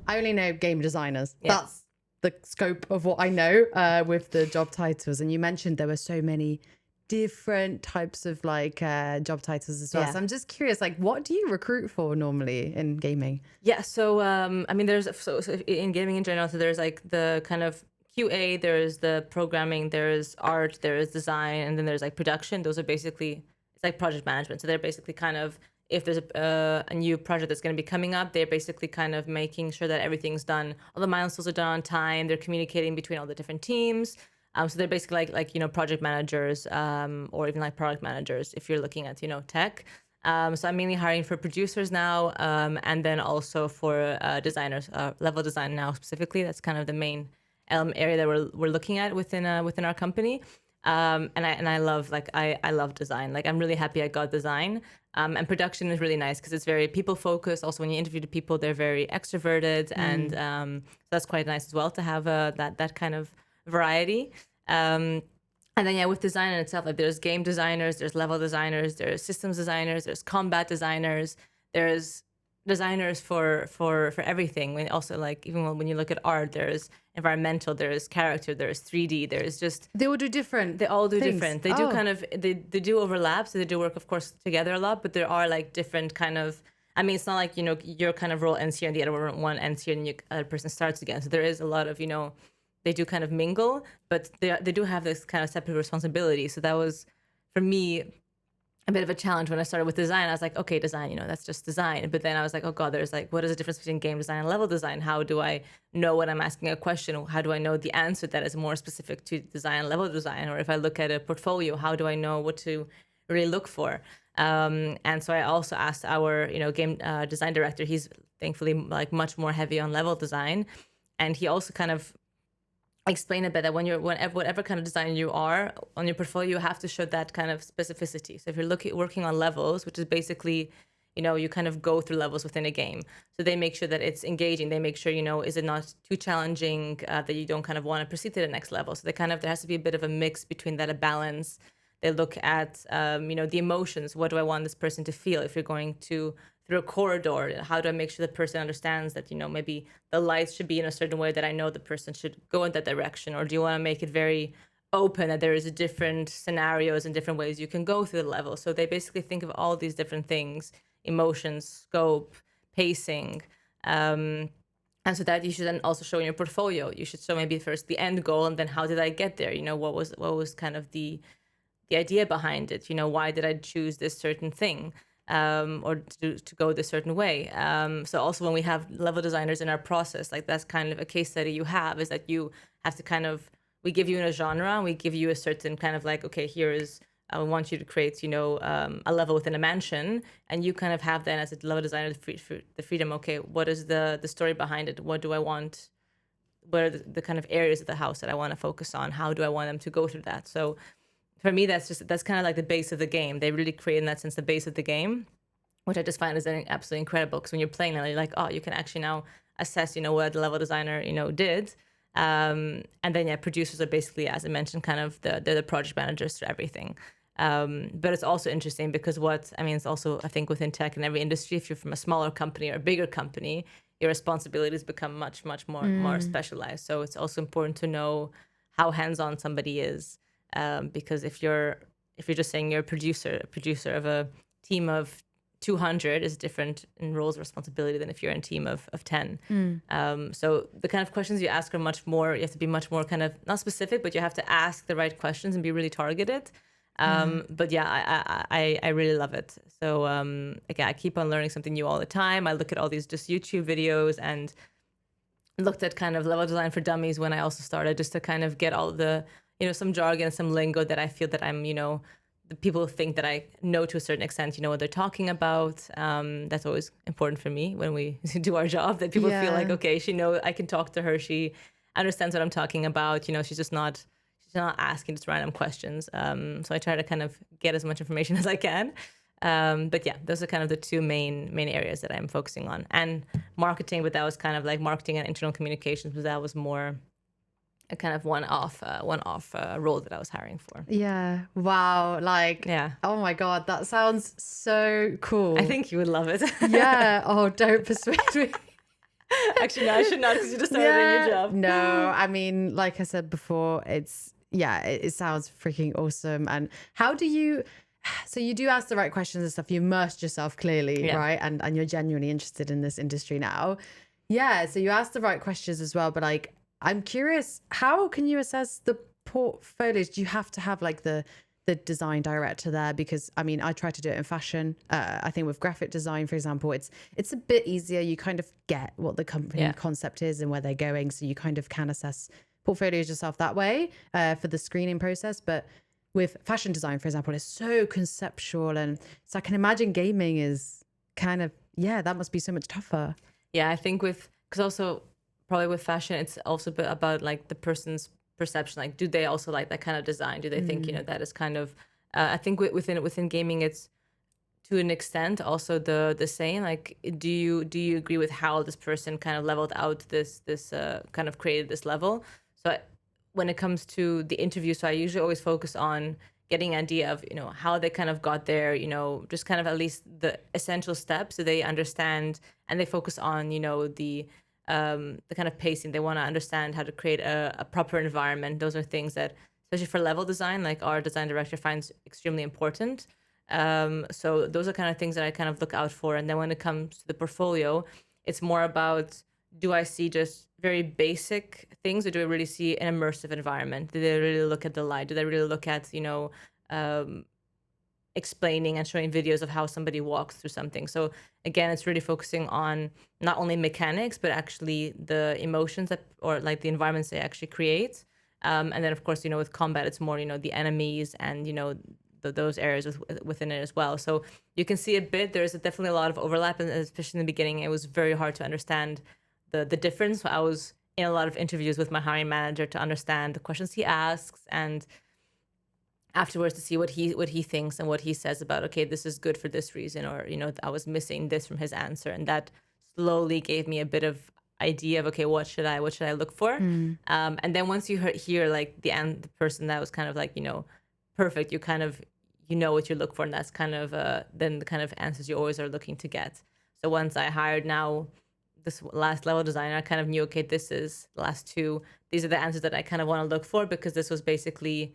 I only know game designers. Yeah. That's the scope of what I know with the job titles. And you mentioned there were so many different types of like job titles as well. Yeah. So I'm just curious, like, what do you recruit for normally in gaming? Yeah. So, I mean, there's so in gaming in general, so there's like the kind of QA, there's the programming, there's art, there's design, and then there's like production. Those are basically, it's like project management. So they're basically kind of, if there's a new project that's going to be coming up, they're basically kind of making sure that everything's done, all the milestones are done on time. They're communicating between all the different teams. So they're basically like project managers, or even like product managers if you're looking at tech. So I'm mainly hiring for producers now, and then also for designers, level design now specifically. That's kind of the main area that we're looking at within our company. And I love I love design. Like I'm really happy I got design. And production is really nice because it's very people focused. Also, when you interview the people, they're very extroverted, and so that's quite nice as well to have that kind of variety. And then with design in itself, like there's game designers, there's level designers, there's systems designers, there's combat designers, there's designers for everything. When also like even when you look at art, there's environmental, there's character, there's 3D, there's just They all do different. they all do things. different. They do kind of they do overlap, so they do work of course together a lot, but there are like different kind of, I mean, it's not like your kind of role ends here and the other one ends here and the other person starts again. So there is a lot of they do kind of mingle, but they do have this kind of separate responsibility. So that was for me a bit of a challenge when I started with design. I was like, okay, design, that's just design. But then I was like, oh God, there's like, what is the difference between game design and level design? How do I know when I'm asking a question? How do I know the answer that is more specific to design and level design? Or if I look at a portfolio, how do I know what to really look for? And so I also asked our, game design director. He's thankfully like much more heavy on level design. And he also kind of explain a bit that whatever kind of designer you are on your portfolio, you have to show that kind of specificity. So if you're working on levels, which is basically, you kind of go through levels within a game. So they make sure that it's engaging. They make sure, is it not too challenging that you don't kind of want to proceed to the next level. So there has to be a bit of a mix between that, a balance. They look at, the emotions. What do I want this person to feel? If you're going through a corridor, how do I make sure the person understands that, maybe the lights should be in a certain way that I know the person should go in that direction? Or do you want to make it very open that there is different scenarios and different ways you can go through the level? So they basically think of all these different things, emotions, scope, pacing. And so that you should then also show in your portfolio. You should show maybe first the end goal and then how did I get there? What was kind of the idea behind it? Why did I choose this certain thing? Or to go this certain way. So also when we have level designers in our process, like that's kind of a case study you have, is that you have to we give you a genre, and we give you a certain kind of like, okay, I want you to create, a level within a mansion, and you kind of have then as a level designer the freedom, okay, what is the story behind it? What do I want? What are the kind of areas of the house that I want to focus on? How do I want them to go through that? So for me, that's kind of like the base of the game. They really create, in that sense, the base of the game, which I just find is absolutely incredible. Because when you're playing it, you're like, oh, you can actually now assess, what the level designer, did. And then, producers are basically, as I mentioned, kind of they're the project managers for everything. But it's also interesting because it's also, I think, within tech and every industry, if you're from a smaller company or a bigger company, your responsibilities become much, much more specialized. So it's also important to know how hands-on somebody is. Because if you're just saying you're a producer of a team of 200 is different in roles and responsibility than if you're in a team of 10. So the kind of questions you ask are much more, you have to be much more kind of, not specific, but you have to ask the right questions and be really targeted. But yeah, I really love it. So again, I keep on learning something new all the time. I look at all these just YouTube videos and looked at kind of level design for dummies when I also started, just to kind of get all the some jargon, some lingo that I feel that I'm, the people think that I know to a certain extent, what they're talking about. That's always important for me when we do our job, that people feel like, okay, I can talk to her. She understands what I'm talking about. She's not asking just random questions. So I try to kind of get as much information as I can. But yeah, those are kind of the two main areas that I'm focusing on. And marketing, but that was kind of like marketing and internal communications, but that was more a kind of one-off role that I was hiring for. Yeah. Wow. Like, Yeah. oh my God, that sounds so cool. I think you would love it. Yeah. Oh, don't persuade me. Actually, no, I should not, because you just started a new job. No, I mean, like I said before, it sounds freaking awesome. And how do you, so you do ask the right questions and stuff, you immersed yourself clearly, Yeah. right? And you're genuinely interested in this industry now. Yeah, so you ask the right questions as well, but like, I'm curious, how can you assess the portfolios? Do you have to have like the design director there? Because I mean, I try to do it in fashion. I think with graphic design, for example, it's a bit easier. You kind of get what the company concept is and where they're going, so you kind of can assess portfolios yourself that way for the screening process. But with fashion design, for example, it's so conceptual, and so I can imagine gaming is kind of that must be so much tougher. Yeah, I think because also probably with fashion, it's also a bit about like the person's perception. Like, do they also like that kind of design? Do they think that is kind of? I think within gaming, it's to an extent also the same. Like, do you agree with how this person kind of leveled out this kind of created this level? So when it comes to the interview, so I usually always focus on getting an idea of how they kind of got there, just kind of at least the essential steps so they understand, and they focus on the kind of pacing. They want to understand how to create a proper environment. Those are things that, especially for level design, like our design director finds extremely important. So those are kind of things that I kind of look out for. And then when it comes to the portfolio, it's more about, do I see just very basic things, or do I really see an immersive environment? Do they really look at the light? Do they really look at, explaining and showing videos of how somebody walks through something? So again, it's really focusing on not only mechanics, but actually the emotions that, or like the environments they actually create. And then of course, with combat, it's more, the enemies and, those areas within it as well. So you can see a bit, there's definitely a lot of overlap, and especially in the beginning, it was very hard to understand the difference. So I was in a lot of interviews with my hiring manager to understand the questions he asks, and afterwards to see what he thinks and what he says about, okay, this is good for this reason, or I was missing this from his answer, and that slowly gave me a bit of idea of, okay, what should I look for? And then once you hear like the person that was kind of like perfect, you kind of what you look for, and that's kind of then the kind of answers you always are looking to get. So once I hired now this last level designer, I kind of knew, okay, this is the last two, these are the answers that I kind of want to look for, because this was basically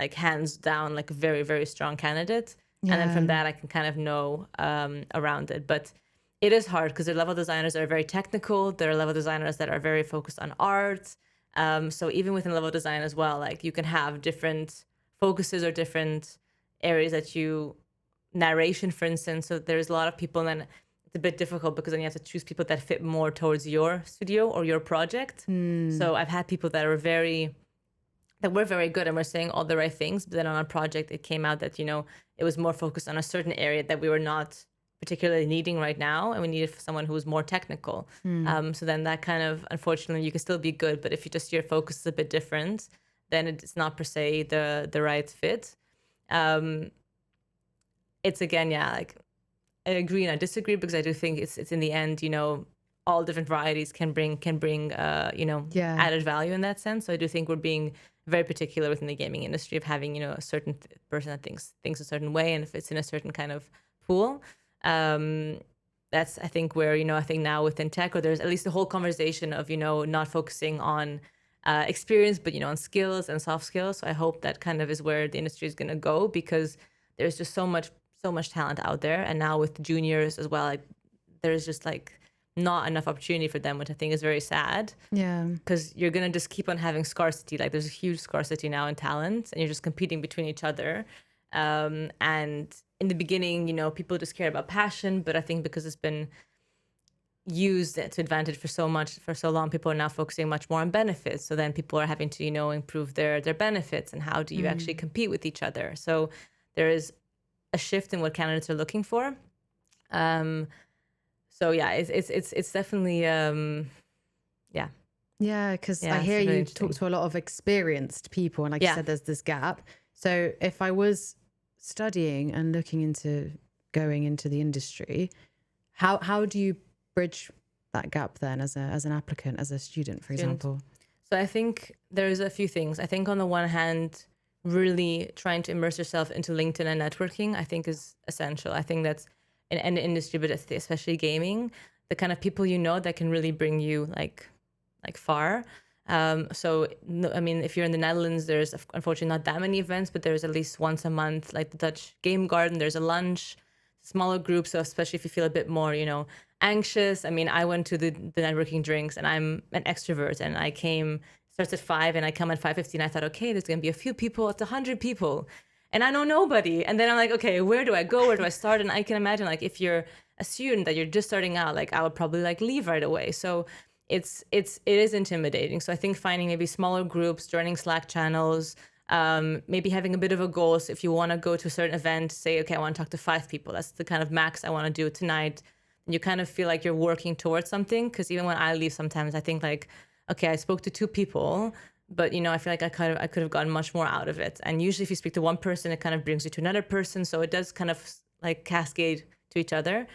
like hands down like a very, very strong candidate. And then from that I can kind of know around it. But it is hard because there are level designers that are very technical, there are level designers that are very focused on art. So even within level design as well, like you can have different focuses or different areas that narration, for instance. So there's a lot of people, and then it's a bit difficult because then you have to choose people that fit more towards your studio or your project. So I've had people that were very good and were saying all the right things, but then on our project it came out that it was more focused on a certain area that we were not particularly needing right now, and we needed someone who was more technical. So then that kind of, unfortunately, you can still be good, but if your focus is a bit different, then it's not per se the right fit. It's again, like I agree and I disagree, because I do think it's in the end, all different varieties can bring added value in that sense. So I do think we're being very particular within the gaming industry of having a certain person that thinks a certain way, and if it's in a certain kind of pool. That's, I think, where I think now within tech, or there's at least a whole conversation of not focusing on experience, but on skills and soft skills. So I hope that kind of is where the industry is going to go, because there's just so much talent out there, and now with juniors as well, like there's just like not enough opportunity for them, which I think is very sad. Yeah. Because you're going to just keep on having scarcity. Like there's a huge scarcity now in talent, and you're just competing between each other. And in the beginning, people just cared about passion, but I think because it's been used to advantage for so long, people are now focusing much more on benefits. So then people are having to, improve their benefits, and how do you actually compete with each other? So there is a shift in what candidates are looking for. So yeah, it's definitely Yeah, because I Yeah, it's hear really you interesting. talk to a lot of experienced people, and like you Yeah. said, there's this gap. So if I was studying and looking into going into the industry, how do you bridge that gap then as an applicant, as a student, for Student. example? So I think there's a few things. I think on the one hand, really trying to immerse yourself into LinkedIn and networking, I think is essential. I think that's in any industry, but especially gaming, the kind of people you know that can really bring you like far. I mean, if you're in the Netherlands, there's unfortunately not that many events, but there's at least once a month, like the Dutch Game Garden. There's a lunch, smaller groups. So especially if you feel a bit more, anxious. I mean, I went to the networking drinks, and I'm an extrovert, and I came starts at 5, and I come at 5:15. I thought, okay, there's gonna be a few people. It's 100 people, and I know nobody. And then I'm like, okay, where do I go? Where do I start? And I can imagine, like, if you're a student that you're just starting out, like I would probably like leave right away. So it is intimidating. So I think finding maybe smaller groups, joining Slack channels, maybe having a bit of a goal. So if you want to go to a certain event, say, okay, I want to talk to 5 people. That's the kind of max I want to do tonight. And you kind of feel like you're working towards something. Because even when I leave, sometimes I think like, okay, I spoke to 2 people, but I feel like I could have gotten much more out of it. And usually, if you speak to one person, it kind of brings you to another person. So it does kind of like cascade to each other.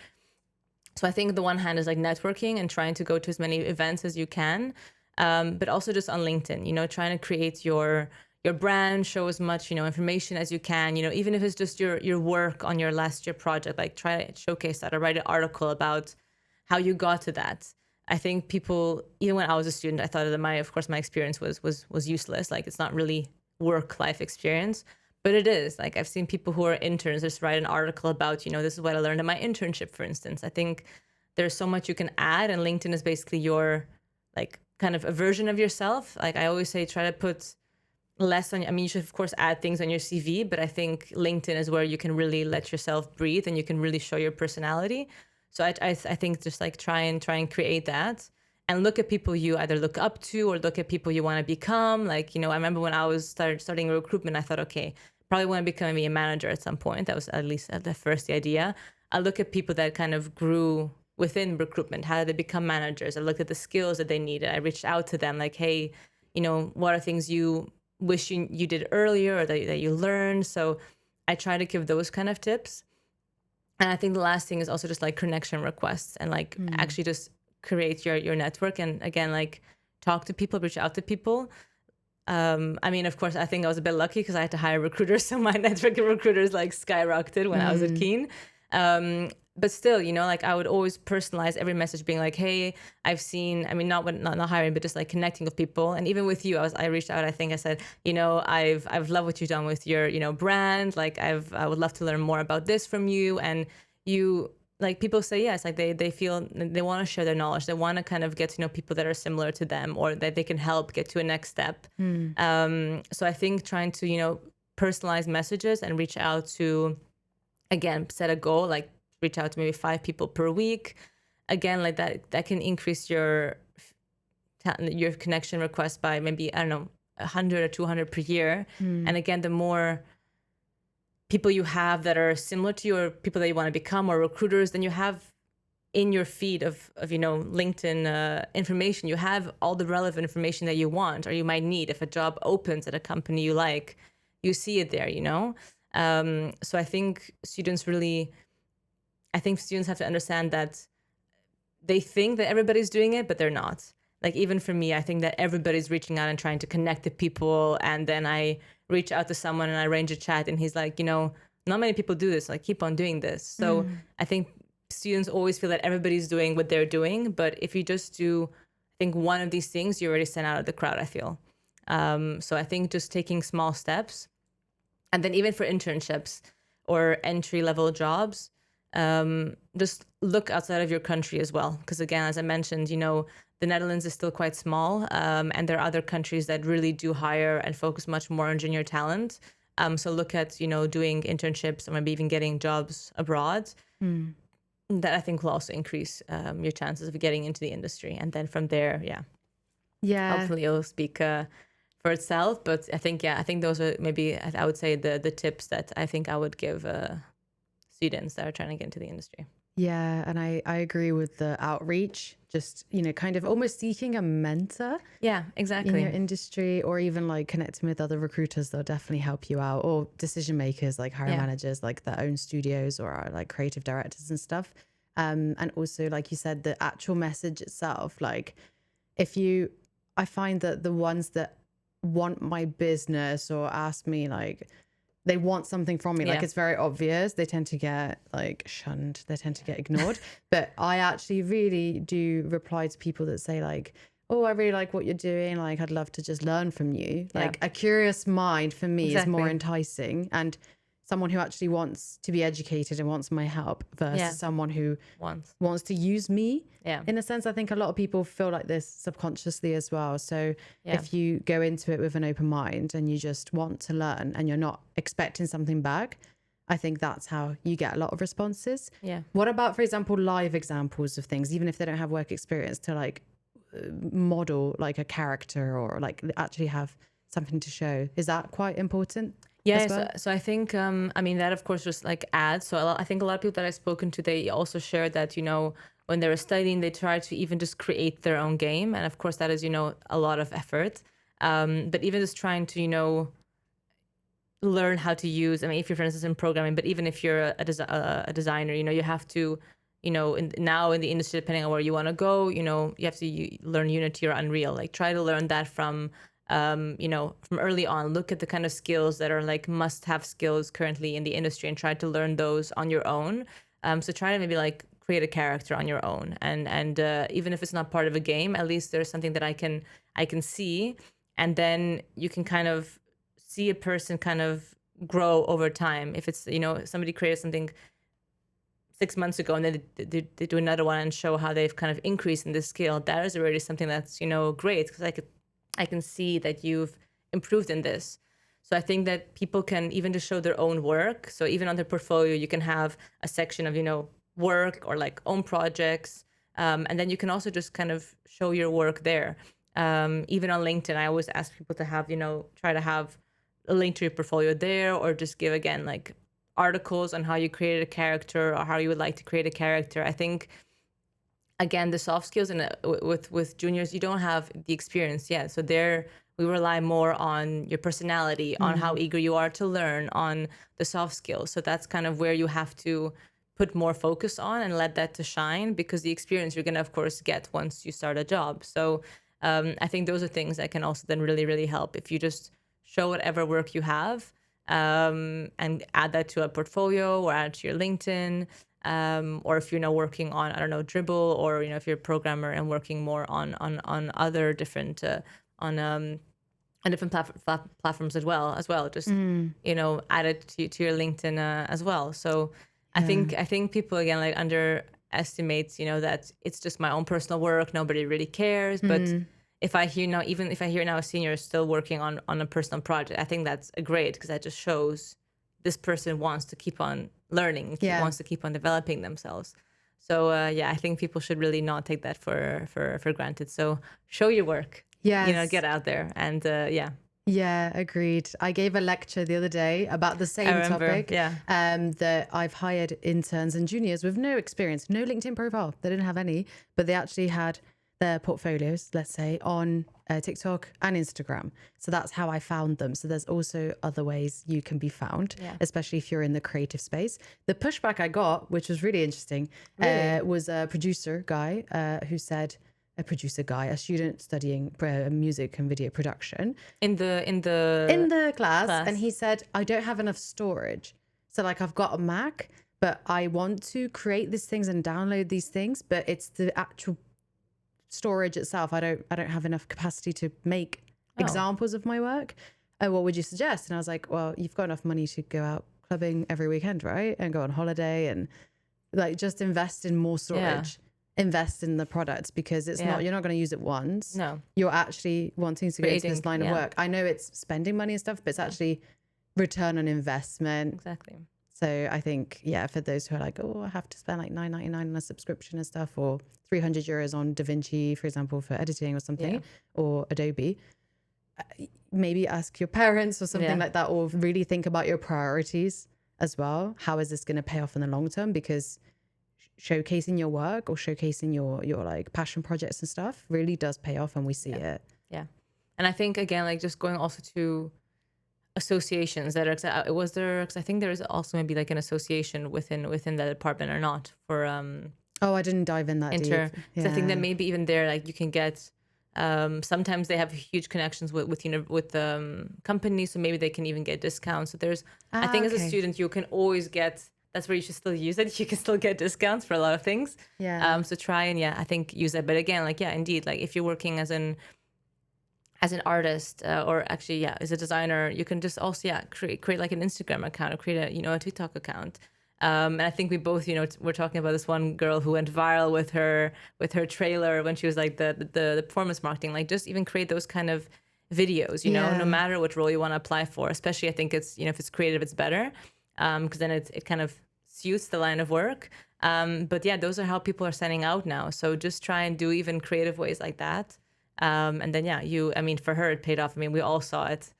So I think the one hand is like networking and trying to go to as many events as you can, but also just on LinkedIn, trying to create your brand, show as much, information as you can, even if it's just your work on your last year project, like try to showcase that or write an article about how you got to that. I think people, even when I was a student, I thought that my experience was useless. Like it's not really work life experience, but it is. Like I've seen people who are interns just write an article about, this is what I learned in my internship, for instance. I think there's so much you can add, and LinkedIn is basically your like kind of a version of yourself. Like I always say, try to put less on. I mean, you should of course add things on your CV, but I think LinkedIn is where you can really let yourself breathe and you can really show your personality. So I think just like try and create that, and look at people you either look up to or look at people you want to become. Like I remember when I was starting recruitment, I thought, okay, probably want to become a manager at some point. That was at least at the first the idea. I look at people that kind of grew within recruitment. How did they become managers? I looked at the skills that they needed. I reached out to them like, hey, what are things you wish you did earlier or that you learned? So I try to give those kind of tips. And I think the last thing is also just like connection requests and like actually just create your network. And again, like talk to people, reach out to people. I mean, of course, I think I was a bit lucky because I had to hire recruiters. So my network of recruiters like skyrocketed when I was at Keen. But still, like I would always personalize every message being like, hey, I've seen, I mean, not hiring, but just like connecting with people. And even with you, I reached out, I think I said, I've loved what you've done with your, brand. Like I would love to learn more about this from you. And you, like people say yes, like they feel they want to share their knowledge. They want to kind of get to know people that are similar to them or that they can help get to a next step. So I think trying to, personalize messages and reach out to, again, set a goal, like reach out to maybe 5 people per week. Again, like that can increase your connection request by maybe, I don't know, 100 or 200 per year. And again, the more people you have that are similar to you or people that you want to become or recruiters, then you have in your feed of LinkedIn information, you have all the relevant information that you want or you might need. If a job opens at a company you like, you see it there, So I think students have to understand that they think that everybody's doing it, but they're not. Like even for me, I think that everybody's reaching out and trying to connect to people. And then I reach out to someone and I arrange a chat and he's like, not many people do this. Like keep on doing this. So I think students always feel that everybody's doing what they're doing. But if you just do, I think one of these things, you already stand out of the crowd, I feel. So I think just taking small steps. And then even for internships or entry-level jobs, just look outside of your country as well. Because again, as I mentioned, the Netherlands is still quite small, and there are other countries that really do hire and focus much more on junior talent. So look at, doing internships or maybe even getting jobs abroad. That I think will also increase your chances of getting into the industry. And then from there, hopefully it'll speak for itself. But I think those are maybe, I would say, the tips that I think I would give students that are trying to get into the industry. Yeah, and I agree with the outreach. just, you know, kind of almost seeking a mentor Yeah, in exactly. your industry, or even like connecting with other recruiters, they'll definitely help you out, or decision makers like hiring managers, like their own studios or are like creative directors and stuff. And also, like you said, the actual message itself, like I find that the ones that want my business or ask me, like they want something from me, like it's very obvious, they tend to get like shunned, they tend to get ignored. But I actually really do reply to people that say like, oh, I really like what you're doing, like I'd love to just learn from you. Like a curious mind for me is more enticing, and someone who actually wants to be educated and wants my help versus someone who wants to use me. In a sense, I think a lot of people feel like this subconsciously as well. So if you go into it with an open mind and you just want to learn and you're not expecting something back, I think that's how you get a lot of responses. What about, for example, live examples of things, even if they don't have work experience, to like model like a character or like actually have something to show? Is that quite important? Yeah, so I think, I mean, that of course just like adds. So I think a lot of people that I've spoken to, they also share that, you know, when they were studying, they try to even just create their own game. And of course, that is, you know, a lot of effort. But even just trying to, you know, learn how to use, I mean, if you're, for instance, in programming, but even if you're a designer, you know, you have to, you know, now in the industry, depending on where you want to go, you know, you have to learn Unity or Unreal. Like try to learn that from, you know, from early on. Look at the kind of skills that are like must-have skills currently in the industry and try to learn those on your own. So try to maybe like create a character on your own, and even if it's not part of a game, at least there's something that I can see, and then you can kind of see a person kind of grow over time. If it's, you know, somebody created something 6 months ago and then they do another one and show how they've kind of increased in this skill, that is already something that's, you know, great, because I can see that you've improved in this. So I think that people can even just show their own work. So even on their portfolio, you can have a section of, you know, work or like own projects. And then you can also just kind of show your work there. Even on LinkedIn, I always ask people to have, you know, try to have a link to your portfolio there, or just give, again, like articles on how you created a character or how you would like to create a character. I think, again, the soft skills, and with juniors, you don't have the experience yet. So there we rely more on your personality, on how eager you are to learn, on the soft skills. So that's kind of where you have to put more focus on and let that to shine, because the experience you're going to, of course, get once you start a job. So I think those are things that can also then really, really help if you just show whatever work you have, and add that to a portfolio or add it to your LinkedIn. Or if you're now working on, I don't know, Dribble, or, you know, if you're a programmer and working more on other different on different platforms as well, just you know, add it to your LinkedIn as well. So I think people, again, like underestimate, you know, that it's just my own personal work, nobody really cares. But if I hear now a senior is still working on a personal project, I think that's great, because that just shows this person wants to keep on learning, wants to keep on developing themselves. So I think people should really not take that for granted. So show your work, you know, get out there, and Yeah, agreed. I gave a lecture the other day about the same topic. That I've hired interns and juniors with no experience, no LinkedIn profile. They didn't have any, but they actually had their portfolios, let's say, on TikTok and Instagram. So that's how I found them. So there's also other ways you can be found, especially if you're in the creative space. The pushback I got, which was really interesting, was a producer guy who said, a student studying music and video production in the class, and he said, I don't have enough storage. So like, I've got a Mac, but I want to create these things and download these things, but it's the actual storage itself. I don't have enough capacity to make examples of my work. What would you suggest? And I was like, well, you've got enough money to go out clubbing every weekend, right? And go on holiday, and like just invest in more storage. Invest in the products, because it's not, you're not going to use it once. No, you're actually wanting to go into this line of work. I know it's spending money and stuff, but it's actually return on investment. Exactly. So I think, for those who are like, oh, I have to spend like $9.99 on a subscription and stuff, or 300 euros on DaVinci, for example, for editing or something, or Adobe, maybe ask your parents or something like that, or really think about your priorities as well. How is this going to pay off in the long term? Because showcasing your work or showcasing your like passion projects and stuff really does pay off, and we see it. Yeah. And I think, again, like just going also to associations that are, was there, because I think there is also maybe like an association within the department or not for Oh, I didn't dive in that deep. So I think that maybe even there, like you can get, sometimes they have huge connections with companies, so maybe they can even get discounts. So there's, I think as a student, you can always get, that's where you should still use it. You can still get discounts for a lot of things. Yeah. So try and, I think use that. But again, like, indeed, like if you're working as an artist, or actually, as a designer, you can just also, create like an Instagram account, or create a TikTok account. And I think we both, we're talking about this one girl who went viral with her trailer when she was like the performance marketing. Like, just even create those kind of videos, no matter what role you want to apply for. Especially, I think it's, if it's creative, it's better, because then it kind of suits the line of work. But those are how people are sending out now. So just try and do even creative ways like that. And then, I mean, for her, it paid off. I mean, we all saw it.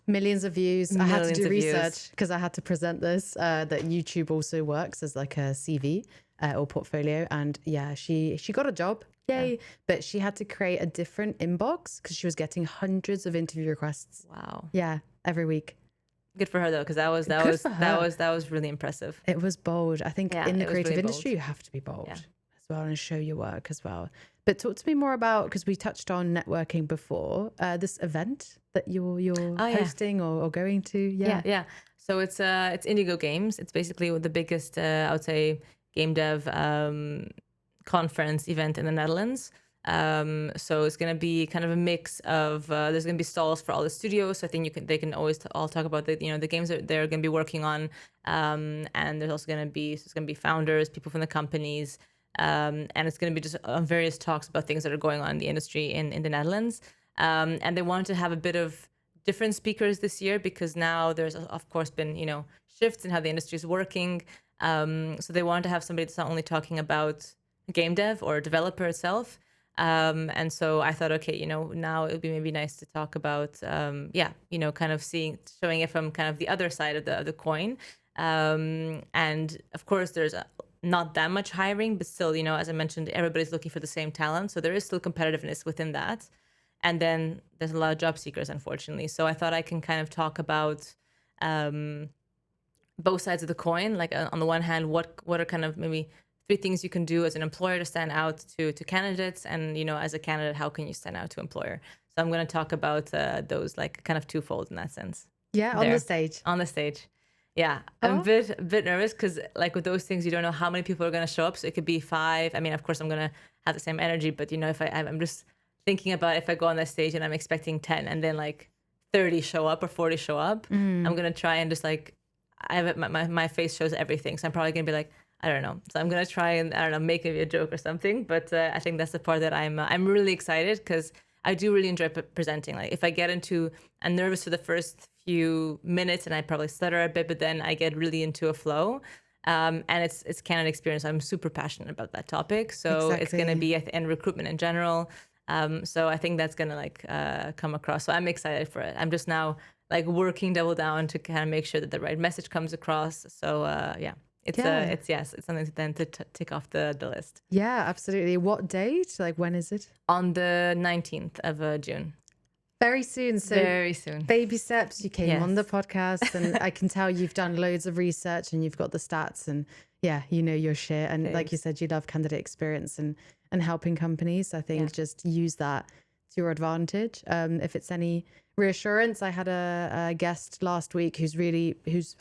Millions of views. I had to do research because I had to present this, that YouTube also works as like a CV or portfolio. And she got a job. Yay. Yeah. But she had to create a different inbox because she was getting hundreds of interview requests. Wow. Yeah. Every week. Good for her though, because that was really impressive. It was bold. I think in the creative industry, you have to be bold as well and show your work as well. But talk to me more about, because we touched on networking before, this event that you're hosting or going to. Yeah. So it's Indigo Games. It's basically the biggest, I would say, game dev conference event in the Netherlands. So it's going to be kind of a mix of, there's going to be stalls for all the studios. So I think they can always all talk about the games that they're going to be working on. And there's also going to be founders, people from the companies. And it's going to be just various talks about things that are going on in the industry in the Netherlands. And they wanted to have a bit of different speakers this year, because now there's, of course, been, shifts in how the industry is working. So they wanted to have somebody that's not only talking about game dev or developer itself. And so I thought, okay, now it would be maybe nice to talk about, kind of showing it from kind of the other side of the coin. And of course, there's not that much hiring, but still, as I mentioned, everybody's looking for the same talent. So there is still competitiveness within that. And then there's a lot of job seekers, unfortunately. So I thought I can kind of talk about both sides of the coin. Like on the one hand, what are kind of maybe 3 things you can do as an employer to stand out to candidates, and as a candidate, how can you stand out to employer? So I'm going to talk about those, like kind of twofold in that sense. Yeah, on the stage. Yeah, I'm a bit nervous because, like, with those things, you don't know how many people are going to show up. So it could be 5. I mean, of course, I'm going to have the same energy, but if I'm just thinking about if I go on that stage and I'm expecting 10 and then like 30 show up or 40 show up, I'm going to try and just like, my face shows everything. So I'm probably going to be like, I don't know. So I'm going to try and, I don't know, make maybe a joke or something. But I think that's the part that I'm really excited, because I do really enjoy presenting. Like if I get I'm nervous for the first few minutes and I probably stutter a bit, but then I get really into a flow. And it's candidate experience. I'm super passionate about that topic. So It's going to be, and recruitment in general. So I think that's going to come across. So I'm excited for it. I'm just now like working double down to kind of make sure that the right message comes across. So it's something to then tick off the list. Yeah, absolutely. What date? Like, when is it? On the 19th of June. Very soon. So very soon. Baby steps. You came on the podcast, and I can tell you've done loads of research and you've got the stats, and your shit. And like you said, you love candidate experience and helping companies. I think just use that to your advantage. If it's any reassurance, I had a guest last week who's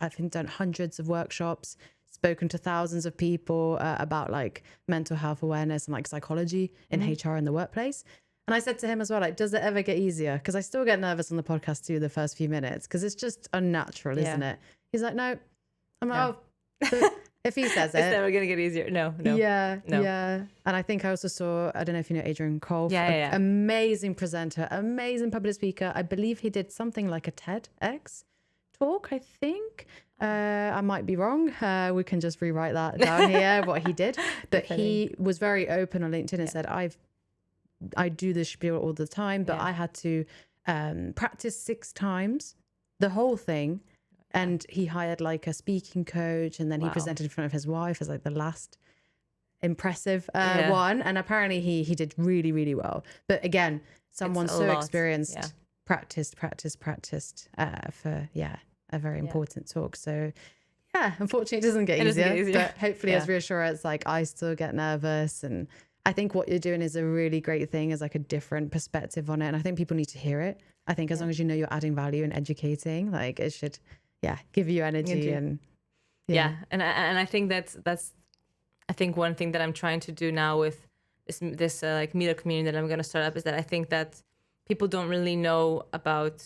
I think done hundreds of workshops, spoken to thousands of people about like mental health awareness and like psychology in HR in the workplace. And I said to him as well, like, does it ever get easier? Because I still get nervous on the podcast too, the first few minutes, because it's just unnatural, isn't it? He's like, no. I'm like, if he says it. It's never going to get easier. No. Yeah. And I think I also saw, I don't know if you know Adrian Cole. Amazing presenter, amazing public speaker. I believe he did something like a TEDx talk, I think. I might be wrong. We can just rewrite that down here, what he did. But he was very open on LinkedIn and said, I do this spiel all the time, but I had to practice 6 times the whole thing. And he hired like a speaking coach, and then he presented in front of his wife as like the last impressive one, and apparently he did really, really well. But again, someone so experienced practiced for a very important talk. So yeah, unfortunately it doesn't get easier, but hopefully as reassurance, like I still get nervous, and I think what you're doing is a really great thing, as like a different perspective on it, and I think people need to hear it. I think as long as you know you're adding value and educating, like it should give you energy. And and I think that's I think one thing that I'm trying to do now with this like meetup community that I'm going to start up is that I think that people don't really know about,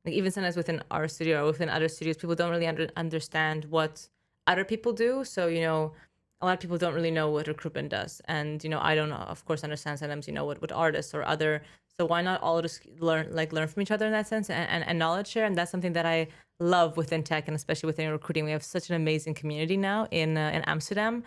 like even sometimes within our studio or within other studios, people don't really understand what other people do. So, you know, a lot of people don't really know what recruitment does. And, you know, I don't, of course, understand sometimes, you know, what artists or other. So why not all just learn from each other in that sense and knowledge share? And that's something that I love within tech, and especially within recruiting. We have such an amazing community now in Amsterdam.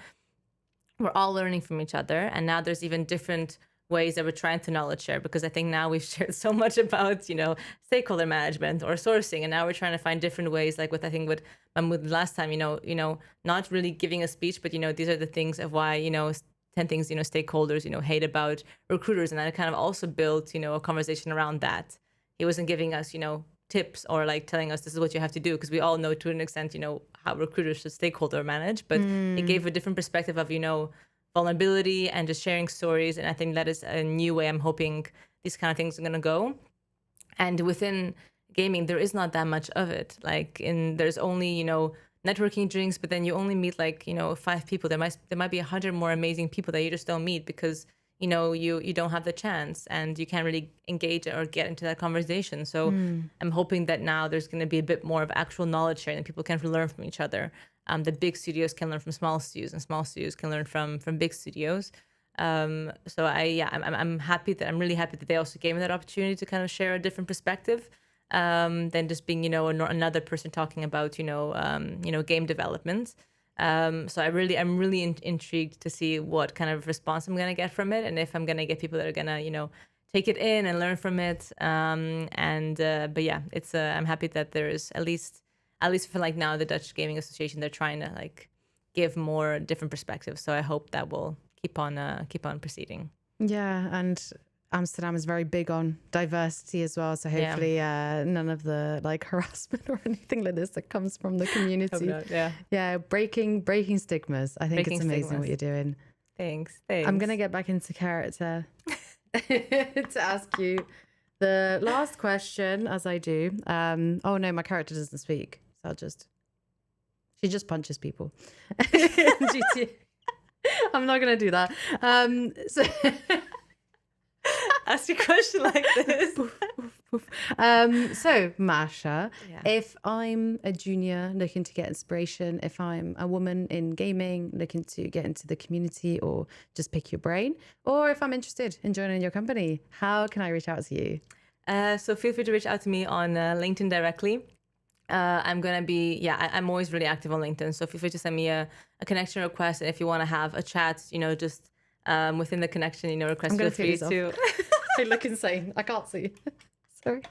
We're all learning from each other. And now there's even different ways that we're trying to knowledge share, because I think now we've shared so much about, you know, stakeholder management or sourcing, and now we're trying to find different ways, like with, I think with Mahmoud last time, you know, not really giving a speech, but, you know, these are the things of why, you know, 10 things, you know, stakeholders, you know, hate about recruiters. And I kind of also built, you know, a conversation around that. He wasn't giving us, you know, tips or like telling us this is what you have to do, because we all know to an extent, you know, how recruiters should stakeholder manage, but it gave a different perspective of, you know, vulnerability and just sharing stories. And I think that is a new way I'm hoping these kind of things are going to go. And within gaming, there is not that much of it. Like there's only, you know, networking drinks, but then you only meet like, you know, 5 people. There might be 100 more amazing people that you just don't meet because, you know, you don't have the chance and you can't really engage or get into that conversation. So I'm hoping that now there's going to be a bit more of actual knowledge sharing, and people can learn from each other. The big studios can learn from small studios, and small studios can learn from big studios. So I'm happy that I'm really happy that they also gave me that opportunity to kind of share a different perspective than just being, you know, another person talking about, you know, game development. So I'm really intrigued to see what kind of response I'm gonna get from it, and if I'm gonna get people that are gonna, you know, take it in and learn from it. But yeah, it's I'm happy that there is at least for like now the Dutch Gaming Association, they're trying to like give more different perspectives. So I hope that will keep on proceeding. Yeah, and Amsterdam is very big on diversity as well. So hopefully none of the like harassment or anything like this that comes from the community. Hope not, yeah. Breaking stigmas. I think it's amazing what you're doing. Thanks. I'm gonna get back into character to ask you the last question, as I do. Oh no, my character doesn't speak. So she just punches people. GTA. I'm not gonna do that. So ask a question like this. So Masha, if I'm a junior looking to get inspiration, if I'm a woman in gaming looking to get into the community or just pick your brain, or if I'm interested in joining your company, how can I reach out to you? So feel free to reach out to me on LinkedIn directly. I'm going to be, I'm always really active on LinkedIn. So feel free to send me a connection request. And if you want to have a chat, you know, just within the connection, you know, request, feel free to. I look insane. I can't see. Sorry.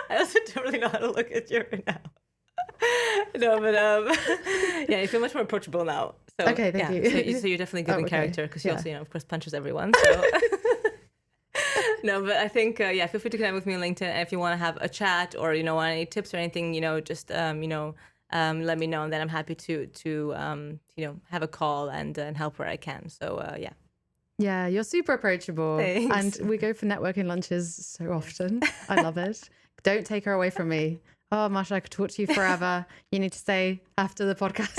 I also don't really know how to look at you right now. No, but yeah, you feel much more approachable now. So, okay, thank you. So you're definitely good in character, because she also, you know, of course, punches everyone. So. No, but I think, feel free to connect with me on LinkedIn. And if you want to have a chat or, you know, want any tips or anything, you know, just, let me know. And then I'm happy to you know, have a call and help where I can. So, yeah. Yeah, you're super approachable. Thanks. And we go for networking lunches so often. I love it. Don't take her away from me. Oh, Masha, I could talk to you forever. You need to stay after the podcast.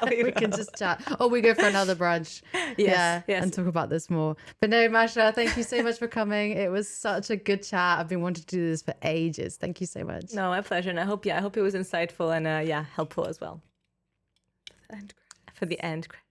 we can just chat. Or we go for another brunch. Yes. And talk about this more. But no, Masha, thank you so much for coming. It was such a good chat. I've been wanting to do this for ages. Thank you so much. No, my pleasure. And I hope it was insightful and helpful as well. For the end credits.